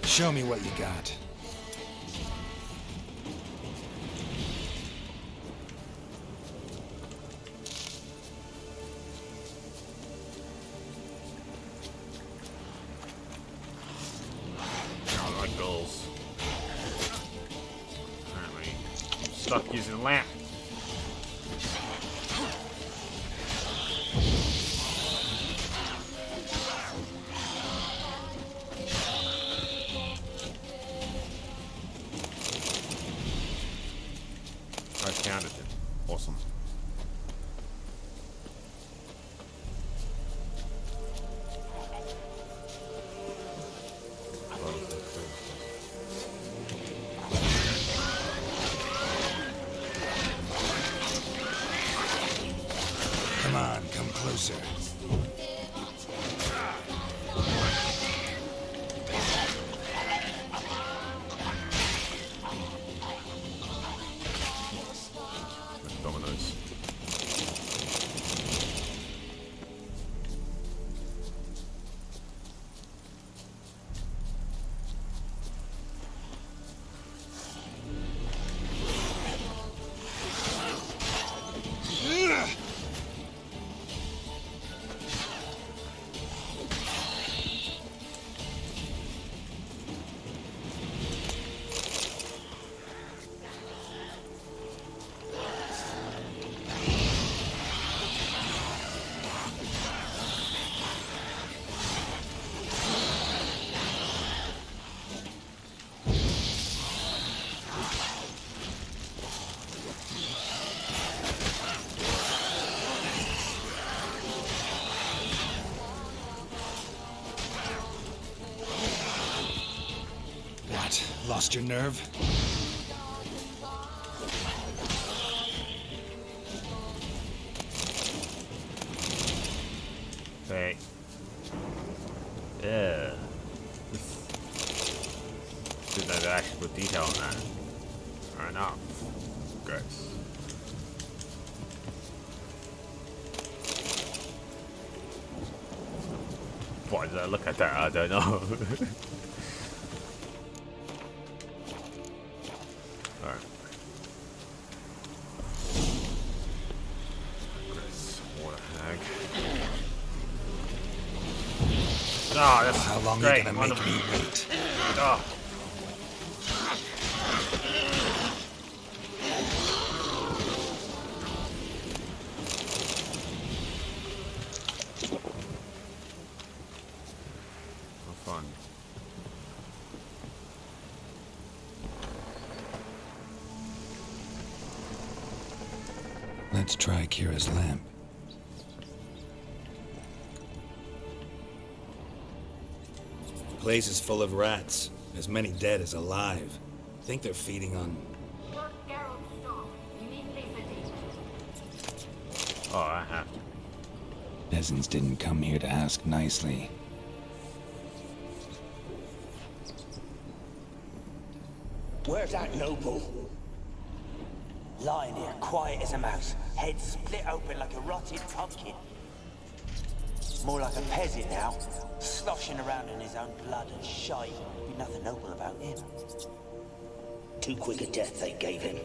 Show me what you got. Oh, like goals. Apparently, stuck using the lamp. Come on, come closer. Dominoes. Lost your nerve? Okay. Yeah. Did that actually put detail on that? Or not? Gross. Why did I look at that? I don't know. Oh, that's how long great. are you gonna make me wait? Oh. How fun. Let's try Kira's lamp. The place is full of rats. As many dead as alive. Think they're feeding on... Oh, I have to. Peasants didn't come here to ask nicely. Where's that noble? Lying here, quiet as a mouse, head split open like a rotted pumpkin. More like a peasant now, sloshing around in his own blood and shite. Be nothing noble about him. Too quick a death they gave him.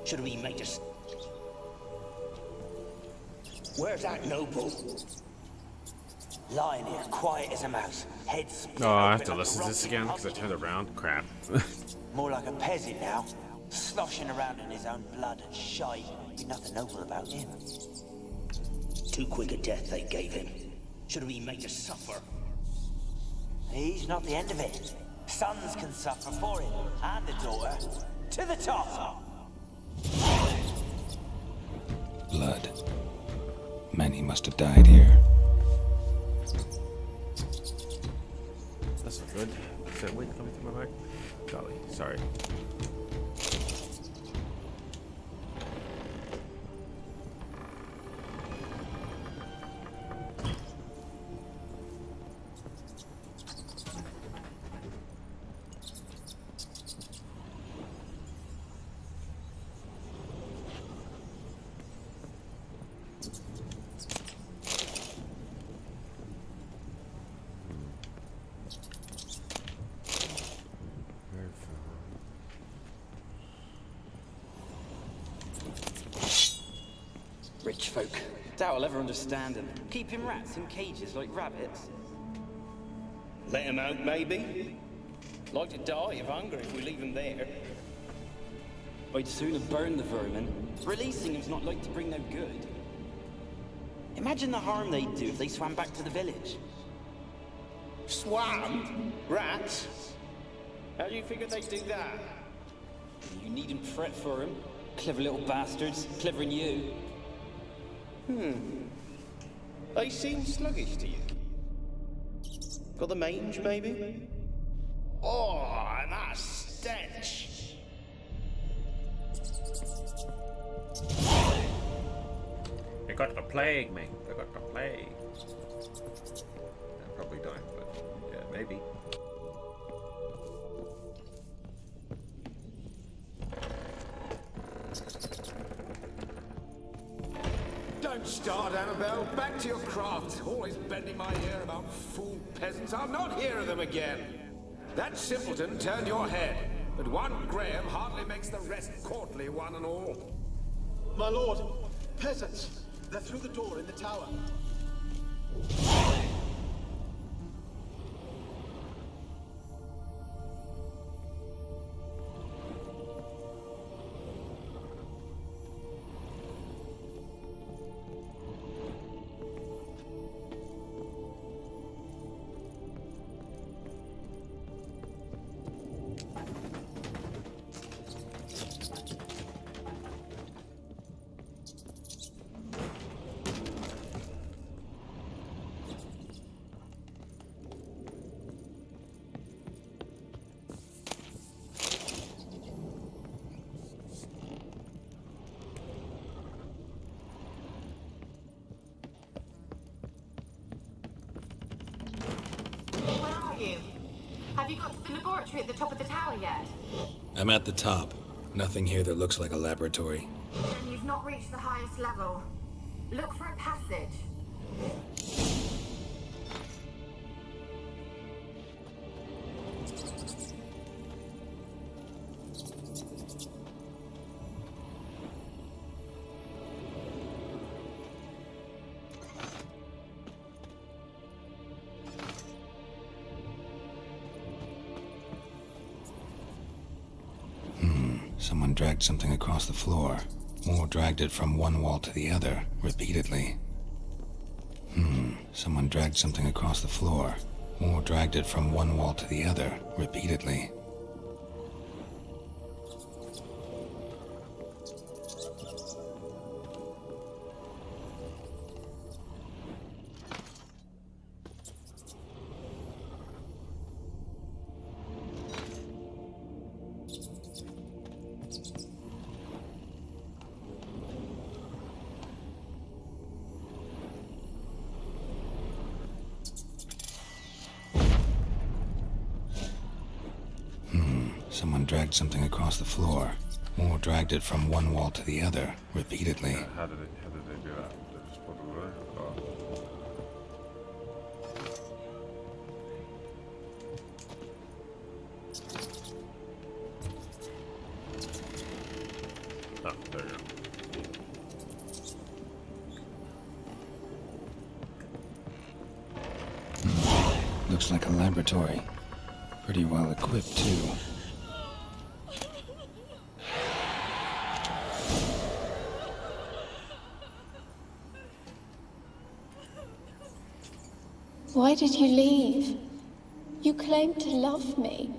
Should we make us... Where's that noble? Lying here, quiet as a mouse, head split Oh, I have open to like listen a to this rotted again because I pumpkin. turned around. Crap. More like a peasant now, sloshing around in his own blood and shite. Be nothing noble about him. Too quick a death they gave him. Should we make us suffer? He's not the end of it. Sons can suffer for him, and a daughter. To the top! Blood. Many must have died here. That's not good. Is that wind coming through my mic? Golly, sorry. Rich folk. Doubt I'll ever understand them. Keeping rats in cages like rabbits. Let him out, maybe? Like to die of hunger if we leave him there. I'd sooner burn the vermin. Releasing them's not like to bring no good. Imagine the harm they'd do if they swam back to the village. Swam? Rats? How do you figure they'd do that? You needn't fret for them. Clever little bastards. Clever than you. They seem sluggish to you. Got the mange, maybe? Oh, and that stench! got the plague, mate. They got the plague. I probably don't, but yeah, maybe. Don't start, Annabelle. Back to your craft. Always bending my ear about fool peasants. I'll not hear of them again. That simpleton turned your head, but one Graham hardly makes the rest courtly, one and all. My lord, peasants. They're through the door in the tower. Have you got to the laboratory at the top of the tower yet? I'm at the top. Nothing here that looks like a laboratory. Then you've not reached the highest level. Look for a passage. Someone dragged something across the floor, or dragged it from one wall to the other, repeatedly. Someone dragged something across the floor, or dragged it from one wall to the other, repeatedly. Someone dragged something across the floor, or dragged it from one wall to the other, repeatedly. How did they do that? They just put it away? Oh, there you go. Looks like a laboratory. Pretty well equipped, too. Why did you leave? You claimed to love me.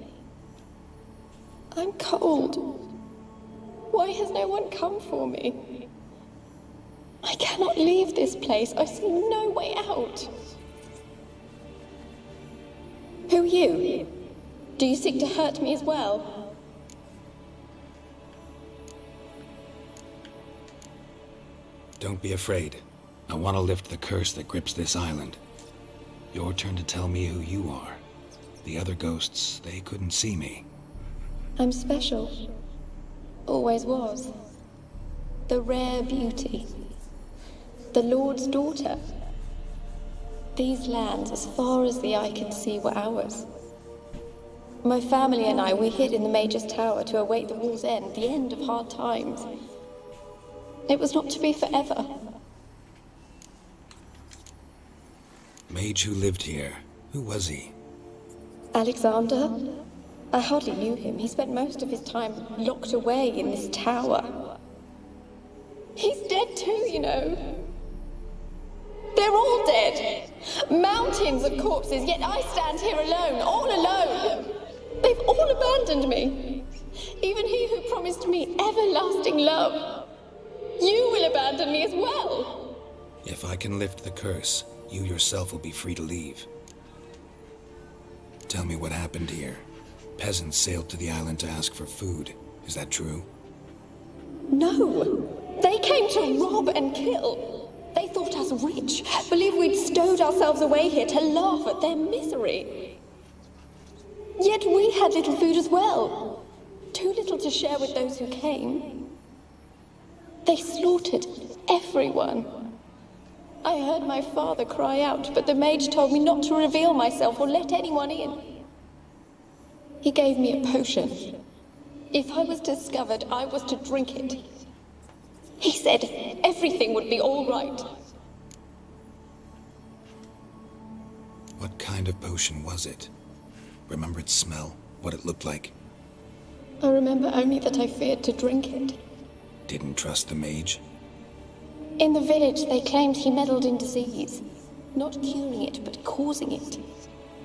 I'm cold. Why has no one come for me? I cannot leave this place. I see no way out. Who are you? Do you seek to hurt me as well? Don't be afraid. I want to lift the curse that grips this island. Your turn to tell me who you are. The other ghosts, they couldn't see me. I'm special. Always was. The rare beauty. The Lord's daughter. These lands, as far as the eye can see, were ours. My family and I, we hid in the Major's Tower to await the war's end, the end of hard times. It was not to be forever. Mage who lived here. Who was he? Alexander? I hardly knew him. He spent most of his time locked away in this tower. He's dead too, you know. They're all dead. Mountains of corpses, yet I stand here alone, all alone. They've all abandoned me. Even he who promised me everlasting love. You will abandon me as well. If I can lift the curse, you yourself will be free to leave. Tell me what happened here. Peasants sailed to the island to ask for food. Is that true? No. They came to rob and kill. us rich, believe we'd stowed ourselves away here to laugh at their misery. Yet we had little food as well. Too little to share with those who came. They slaughtered everyone. I heard my father cry out, but the mage told me not to reveal myself or let anyone in. He gave me a potion. If I was discovered, I was to drink it. He said everything would be all right. What kind of potion was it? Remember its smell? What it looked like? I remember only that I feared to drink it. Didn't trust the mage? In the village, they claimed he meddled in disease. Not curing it, but causing it.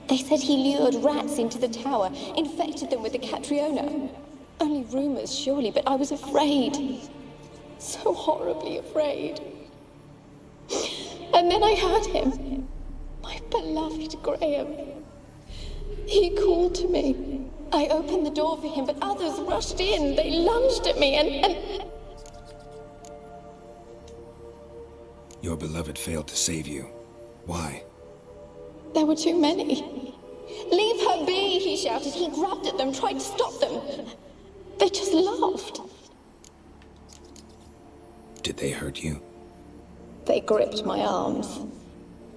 They said he lured rats into the tower, infected them with the Catriona. Only rumors, surely, but I was afraid. So horribly afraid. And then I heard him. My beloved Graham. He called to me. I opened the door for him, but others rushed in. They lunged at me and... Your beloved failed to save you. Why? There were too many. Leave her be, he shouted. He grabbed at them, tried to stop them. They just laughed. Did they hurt you? They gripped my arms,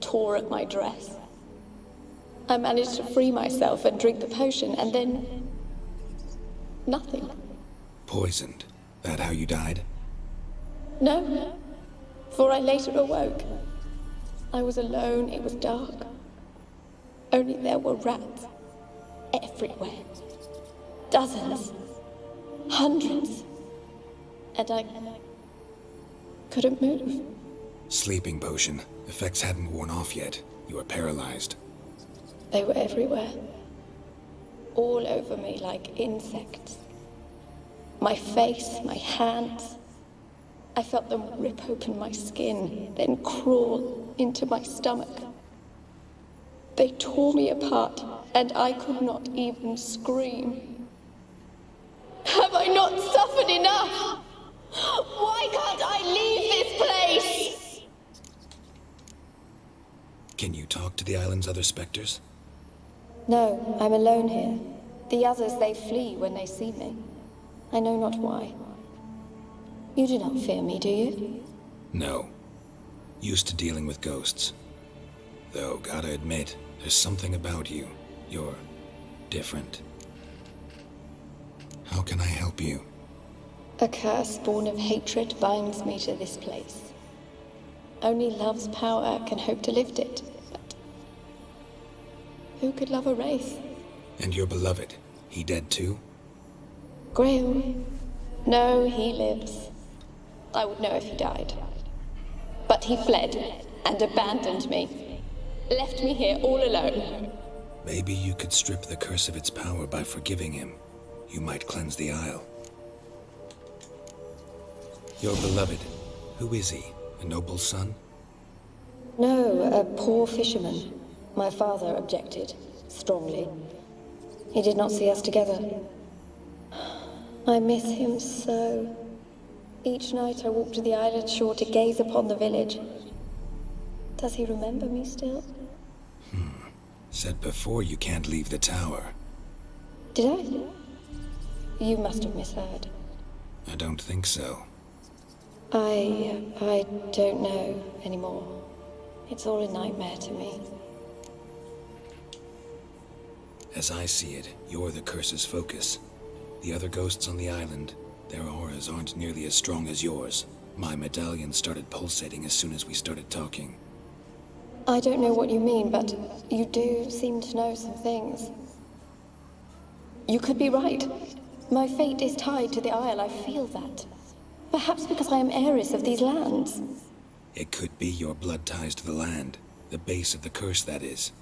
tore at my dress. I managed to free myself and drink the potion, and then... nothing. Poisoned. That how you died? No, for I later awoke. I was alone, it was dark. Only there were rats everywhere. Dozens. Hundreds. And I couldn't move. Sleeping potion. Effects hadn't worn off yet. You were paralyzed. They were everywhere. All over me like insects. My face, my hands. I felt them rip open my skin, then crawl into my stomach. They tore me apart, and I could not even scream. Have I not suffered enough? Why can't I leave this place? Can you talk to the island's other specters? No, I'm alone here. The others, they flee when they see me. I know not why. You do not fear me, do you? No. Used to dealing with ghosts. Though, gotta admit, there's something about you. You're different. How can I help you? A curse born of hatred binds me to this place. Only love's power can hope to lift it. But who could love a wraith? And your beloved, he dead too? Graham? No, he lives. I would know if he died. But he fled and abandoned me. Left me here all alone. Maybe you could strip the curse of its power by forgiving him. You might cleanse the isle. Your beloved, who is he? A noble son? No, a poor fisherman. My father objected, strongly. He did not see us together. I miss him so. Each night I walk to the island shore to gaze upon the village. Does he remember me still? Said before you can't leave the tower. Did I? You must have misheard. I don't think so. I don't know anymore. It's all a nightmare to me. As I see it, you're the curse's focus. The other ghosts on the island, their auras aren't nearly as strong as yours. My medallion started pulsating as soon as we started talking. I don't know what you mean, but you do seem to know some things. You could be right. My fate is tied to the Isle, I feel that. Perhaps because I am heiress of these lands. It could be your blood ties to the land, the base of the curse, that is.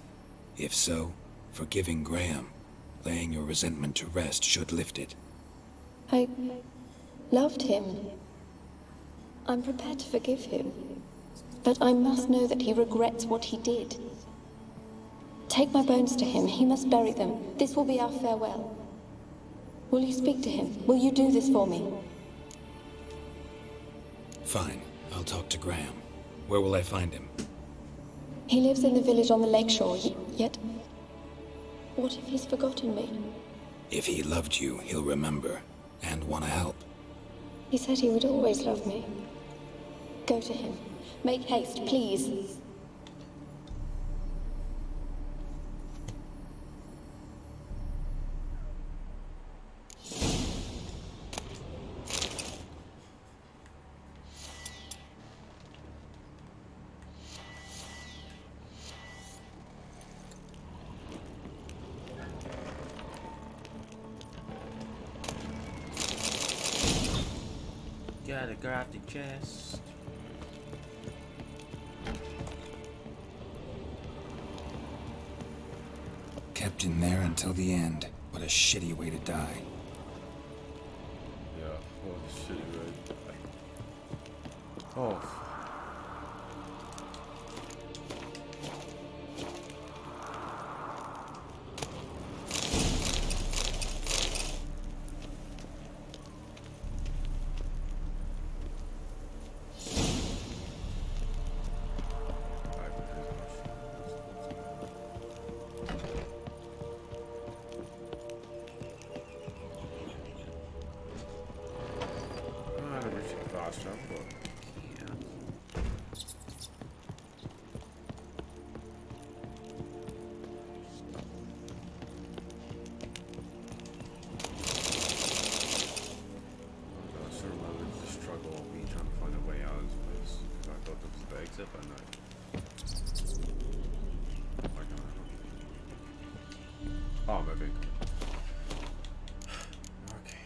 If so, forgiving Graham, laying your resentment to rest should lift it. I loved him. I'm prepared to forgive him. But I must know that he regrets what he did. Take my bones to him. He must bury them. This will be our farewell. Will you speak to him? Will you do this for me? Fine. I'll talk to Graham. Where will I find him? He lives in the village on the lakeshore, yet... What if he's forgotten me? If he loved you, he'll remember, and want to help. He said he would always love me. Go to him. Make haste, please. Gotta grab the chest. Kept in there until the end. What a shitty way to die. Yeah, what a shitty way to die. Oh. Oh, maybe. Okay.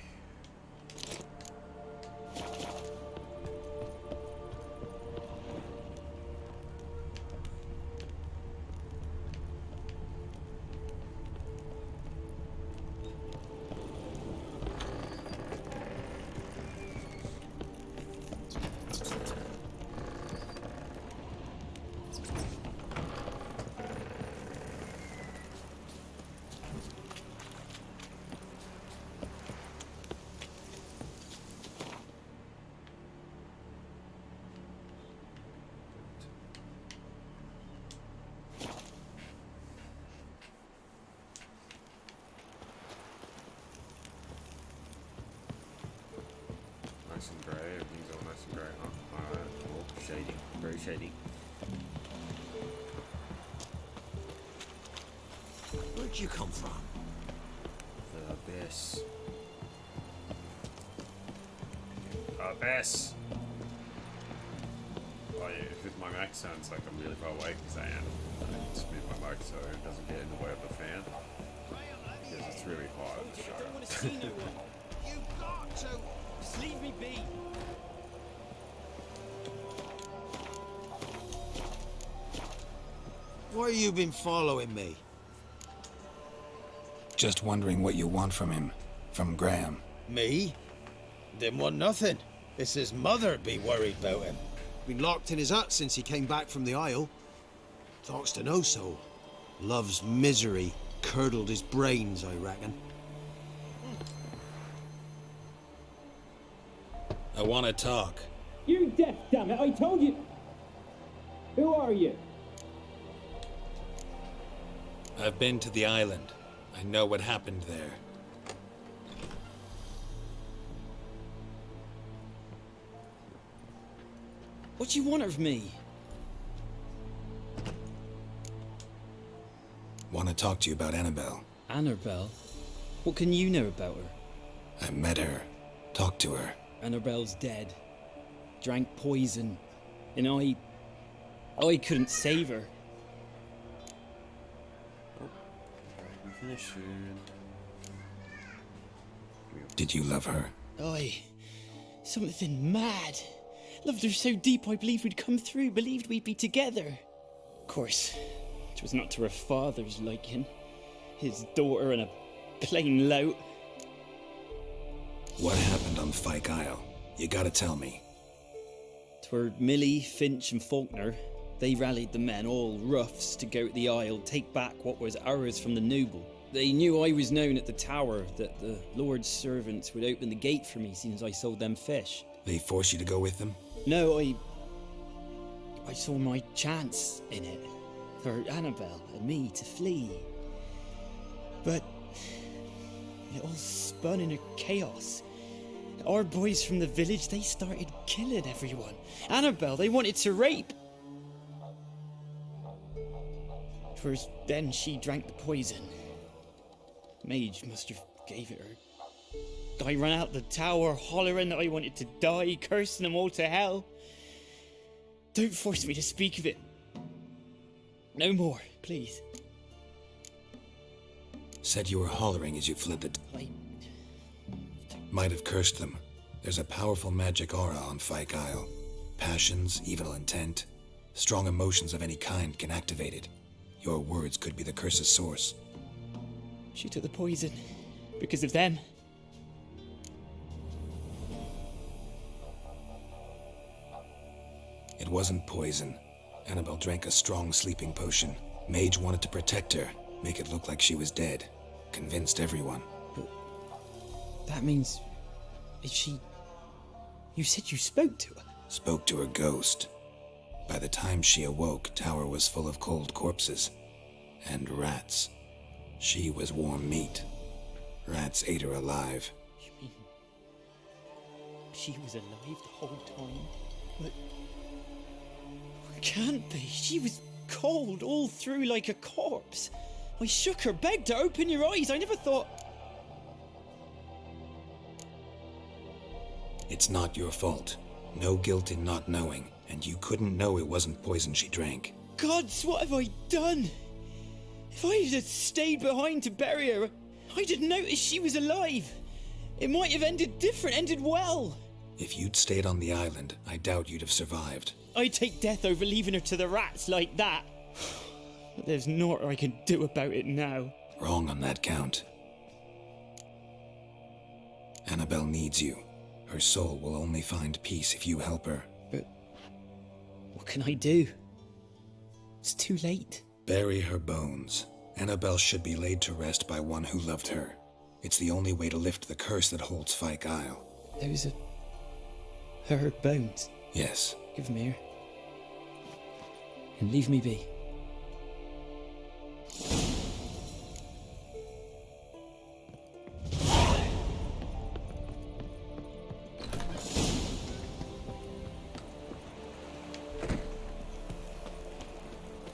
Nice and grey, everything's all nice and grey, huh? Alright, cool. Shady. Very shady. Where'd you come from? The abyss. Abyss! Oh yeah, if my mic sounds like I'm really far away, because I am. I need to move my mic so it doesn't get in the way of the fan. Because it's really hot in the show. You've got to! Just leave me be! Why you been following me? Just wondering what you want from him. From Graham. Me? Didn't want nothing. It's his mother be worried about him. Been locked in his hut since he came back from the Isle. Talks to no soul. Love's misery curdled his brains, I reckon. I want to talk. You're deaf, damn it! I told you! Who are you? I've been to the island. I know what happened there. What do you want of me? Want to talk to you about Annabelle. Annabelle? What can you know about her? I met her. Talked to her. Annabelle's dead. Drank poison. And I couldn't save her. We finish soon. Did you love her? Something mad. Loved her so deep I believed we'd come through, believed we'd be together. Of course, it was not to her father's liking. His daughter and a plain lout. What happened on Fyke Isle? You gotta tell me. 'Twere Millie, Finch and Faulkner. They rallied the men, all roughs, to go to the Isle, take back what was ours from the noble. They knew I was known at the tower, that the Lord's servants would open the gate for me, since I sold them fish. They forced you to go with them? No, I I saw my chance in it for Annabelle and me to flee. But it all spun into chaos. Our boys from the village, they started killing everyone. Annabelle, they wanted to rape. 'Twas then she drank the poison. Mage must have gave it her. I ran out the tower hollering that I wanted to die, cursing them all to hell. Don't force me to speak of it. No more, please. Said you were hollering as you fled the... Might have cursed them. There's a powerful magic aura on Fyke Isle. Passions, evil intent, strong emotions of any kind can activate it. Your words could be the curse's source. She took the poison because of them. It wasn't poison. Annabelle drank a strong sleeping potion. Mage wanted to protect her, make it look like she was dead. Convinced everyone. But that means... Is she... You said you spoke to her? Spoke to her ghost. By the time she awoke, Tower was full of cold corpses. And rats. She was warm meat. Rats ate her alive. You mean... She was alive the whole time? But... Can't be. She was cold all through like a corpse. I shook her, begged her, open your eyes. I never thought... It's not your fault. No guilt in not knowing, and you couldn't know it wasn't poison she drank. Gods, what have I done? If I had stayed behind to bury her, I didn't notice she was alive. It might have ended different, ended well. If you'd stayed on the island, I doubt you'd have survived. I'd take death over leaving her to the rats like that. But there's naught I can do about it now. Wrong on that count. Annabelle needs you. Her soul will only find peace if you help her. But what can I do? It's too late. Bury her bones. Annabelle should be laid to rest by one who loved her. It's the only way to lift the curse that holds Fyke Isle. Those are... her bones? Yes. Give them here. And leave me be.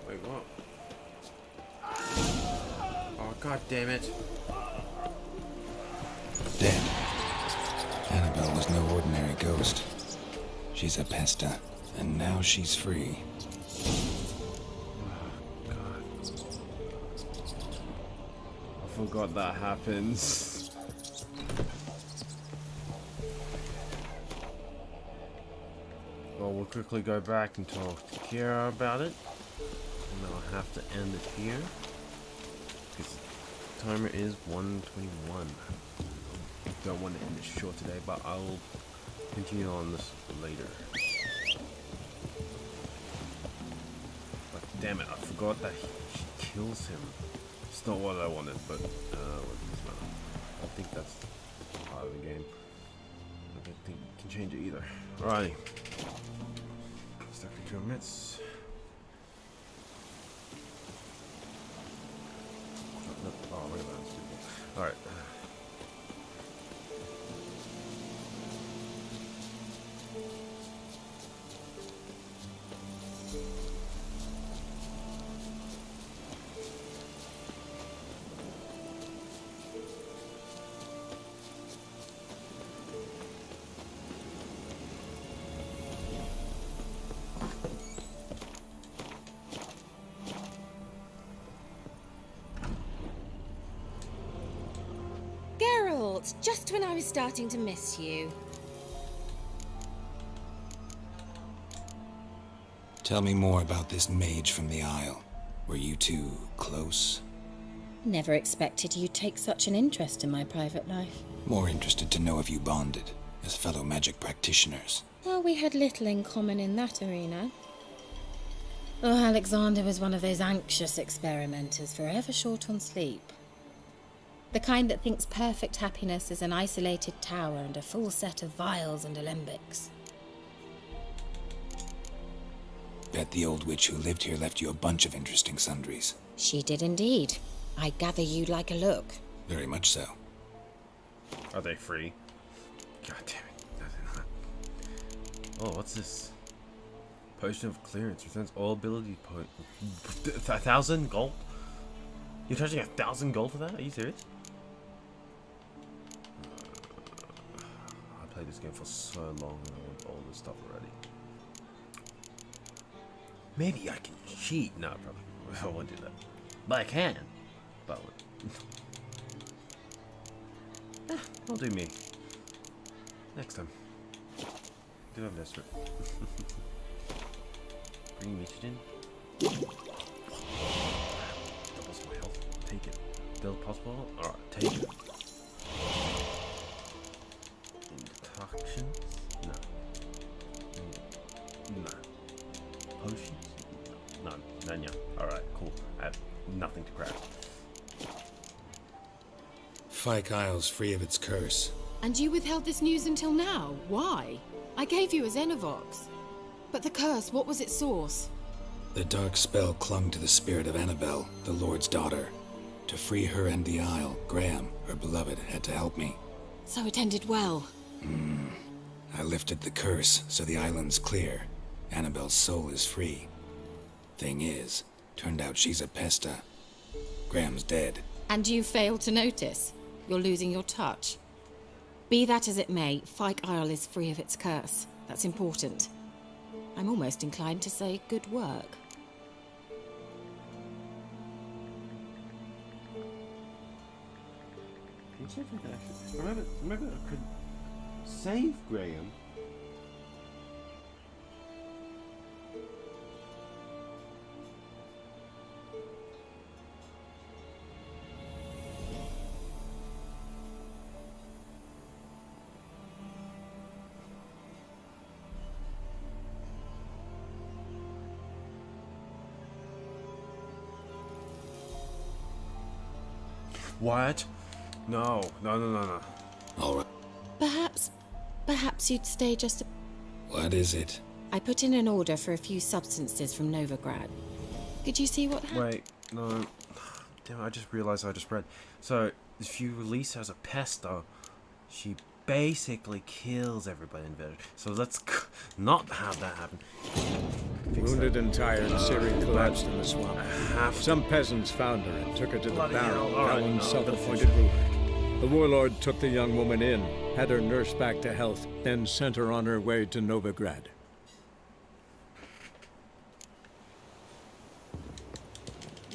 Wait, what? Oh, god damn it. Dead. Annabelle was no ordinary ghost. She's a pesta, and now she's free. I forgot that happens. Well, we'll quickly go back and talk to Kira about it. And I'll have to end it here. Because the timer is 1:21. I don't want to end it short today, but I will continue on this later. But damn it, I forgot that she kills him. It's not what I wanted, but I think that's part of the game. I don't think you can change it either. Alrighty. Stuck with your mitts. Oh, wait a minute. Alright. Geralt, just when I was starting to miss you. Tell me more about this mage from the Isle. Were you two close? Never expected you'd take such an interest in my private life. More interested to know if you bonded, as fellow magic practitioners. Well, we had little in common in that arena. Oh, Alexander was one of those anxious experimenters, forever short on sleep. The kind that thinks perfect happiness is an isolated tower and a full set of vials and alembics. Bet the old witch who lived here left you a bunch of interesting sundries. She did indeed. I gather you'd like a look. Very much so. Are they free? God damn it. Oh, what's this? Potion of clearance. Returns all ability point. 1,000 gold? You're charging 1,000 gold for that? Are you serious? I played this game for so long and I want all this stuff already. Maybe I can cheat. No, probably. I won't do that. But I can. But I'll do me. Next time. Do I'm desperate. Bring Michigan. Doubles my health. Take it. Build possible. Alright, take it. Intoxicants? No. No. Potions? No. None. Alright, cool. I have nothing to craft. Fyke Isle's free of its curse. And you withheld this news until now? Why? I gave you a Xenovox. But the curse, what was its source? The dark spell clung to the spirit of Annabelle, the Lord's daughter. To free her and the Isle, Graham, her beloved, had to help me. So it ended well. I lifted the curse, so the island's clear. Annabelle's soul is free. Thing is, turned out she's a pesta. Graham's dead. And you failed to notice? You're losing your touch. Be that as it may, Fyke Isle is free of its curse. That's important. I'm almost inclined to say good work. Remember I could save Graham. What? No. All right. Perhaps you'd stay just a... What is it? I put in an order for a few substances from Novigrad. Could you see what happened? Wait, no. Damn, I just realized I just read. So, if you release her as a pesta, she basically kills everybody in Village. So let's not have that happen. Wounded and tired, Ciri collapsed in the swamp. Some peasants found her and took her to the Baron, Valen's self-appointed ruler. The warlord took the young woman in, had her nursed back to health, then sent her on her way to Novigrad.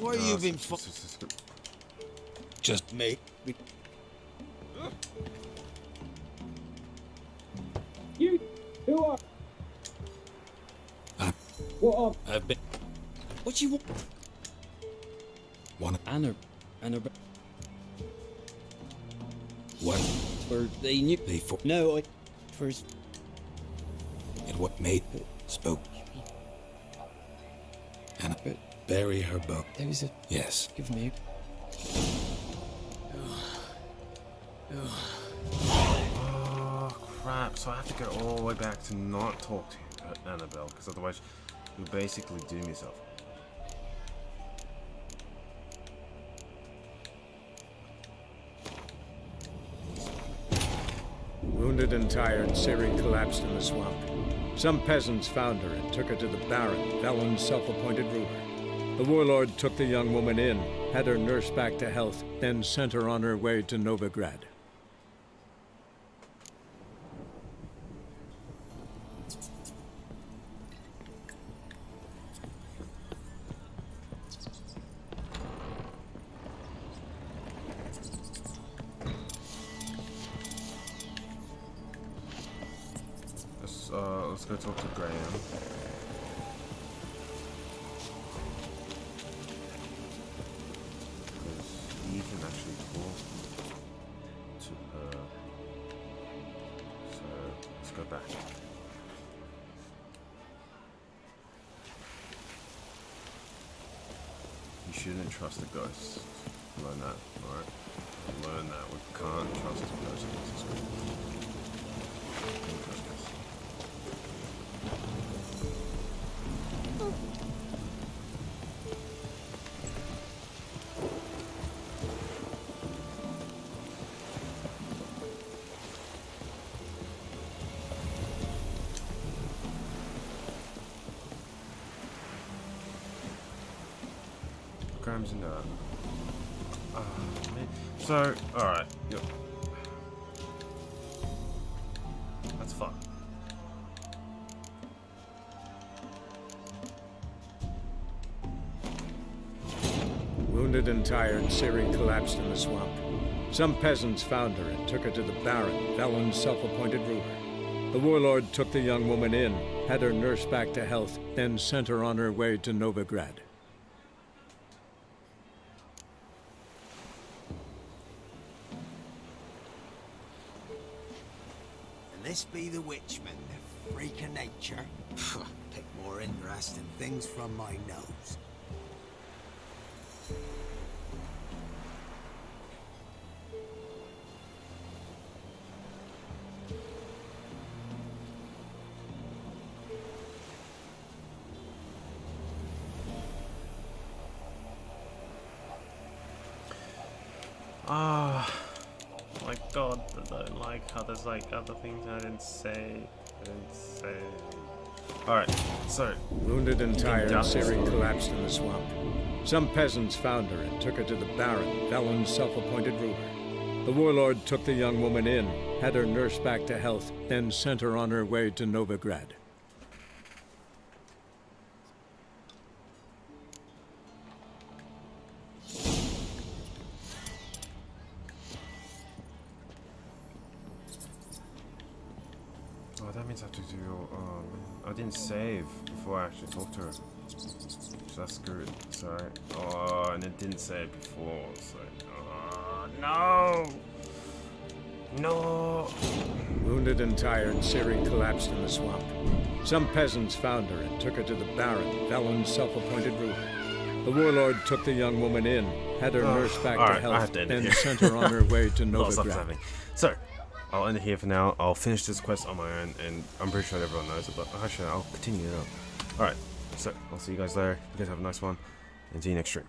Why you been Just me. You who are? What are? I've been. What you want? Anna. What? For they knew. They for. No, I. First. And what made spoke. Anna. Bury her book. There was a. Yes. Give me. Oh crap! So I have to go all the way back to not talk to Annabelle, because otherwise you'll basically doom yourself. Wounded and tired, Ciri collapsed in the swamp. Some peasants found her and took her to the Baron, Valen's self-appointed ruler. The warlord took the young woman in, had her nursed back to health, then sent her on her way to Novigrad. Let's go talk to Graham. Because he can actually talk to her. So let's go back. You shouldn't trust the ghosts. Learn that, alright? Learn that. We can't trust the ghosts. Don't trust us. Grams in there. So, alright. Yep. That's fun. Wounded and tired, Ciri collapsed in the swamp. Some peasants found her and took her to the Baron, Velen's self-appointed ruler. The warlord took the young woman in, had her nursed back to health, then sent her on her way to Novigrad. And this be the witchman, the freak of nature. Pick more interesting things from my nose. My god, I don't like how there's like other things I didn't say. Alright, so. Wounded and tired, Ciri collapsed in the swamp. Some peasants found her and took her to the Baron, Velen's self-appointed ruler. The warlord took the young woman in, had her nursed back to health, then sent her on her way to Novigrad. Oh, that means I have to do, I didn't save before I actually talked to her. So that's good. Sorry. Oh, and it didn't save before, so, no! No! Wounded and tired, Ciri collapsed in the swamp. Some peasants found her and took her to the Baron, Velen's self-appointed ruler. The warlord took the young woman in, had her nursed back to health, then sent her on her way to Novigrad. So, I'll end it here for now. I'll finish this quest on my own, and I'm pretty sure everyone knows it, but actually I'll continue it up. Alright, so I'll see you guys later. You guys have a nice one, and see you next stream.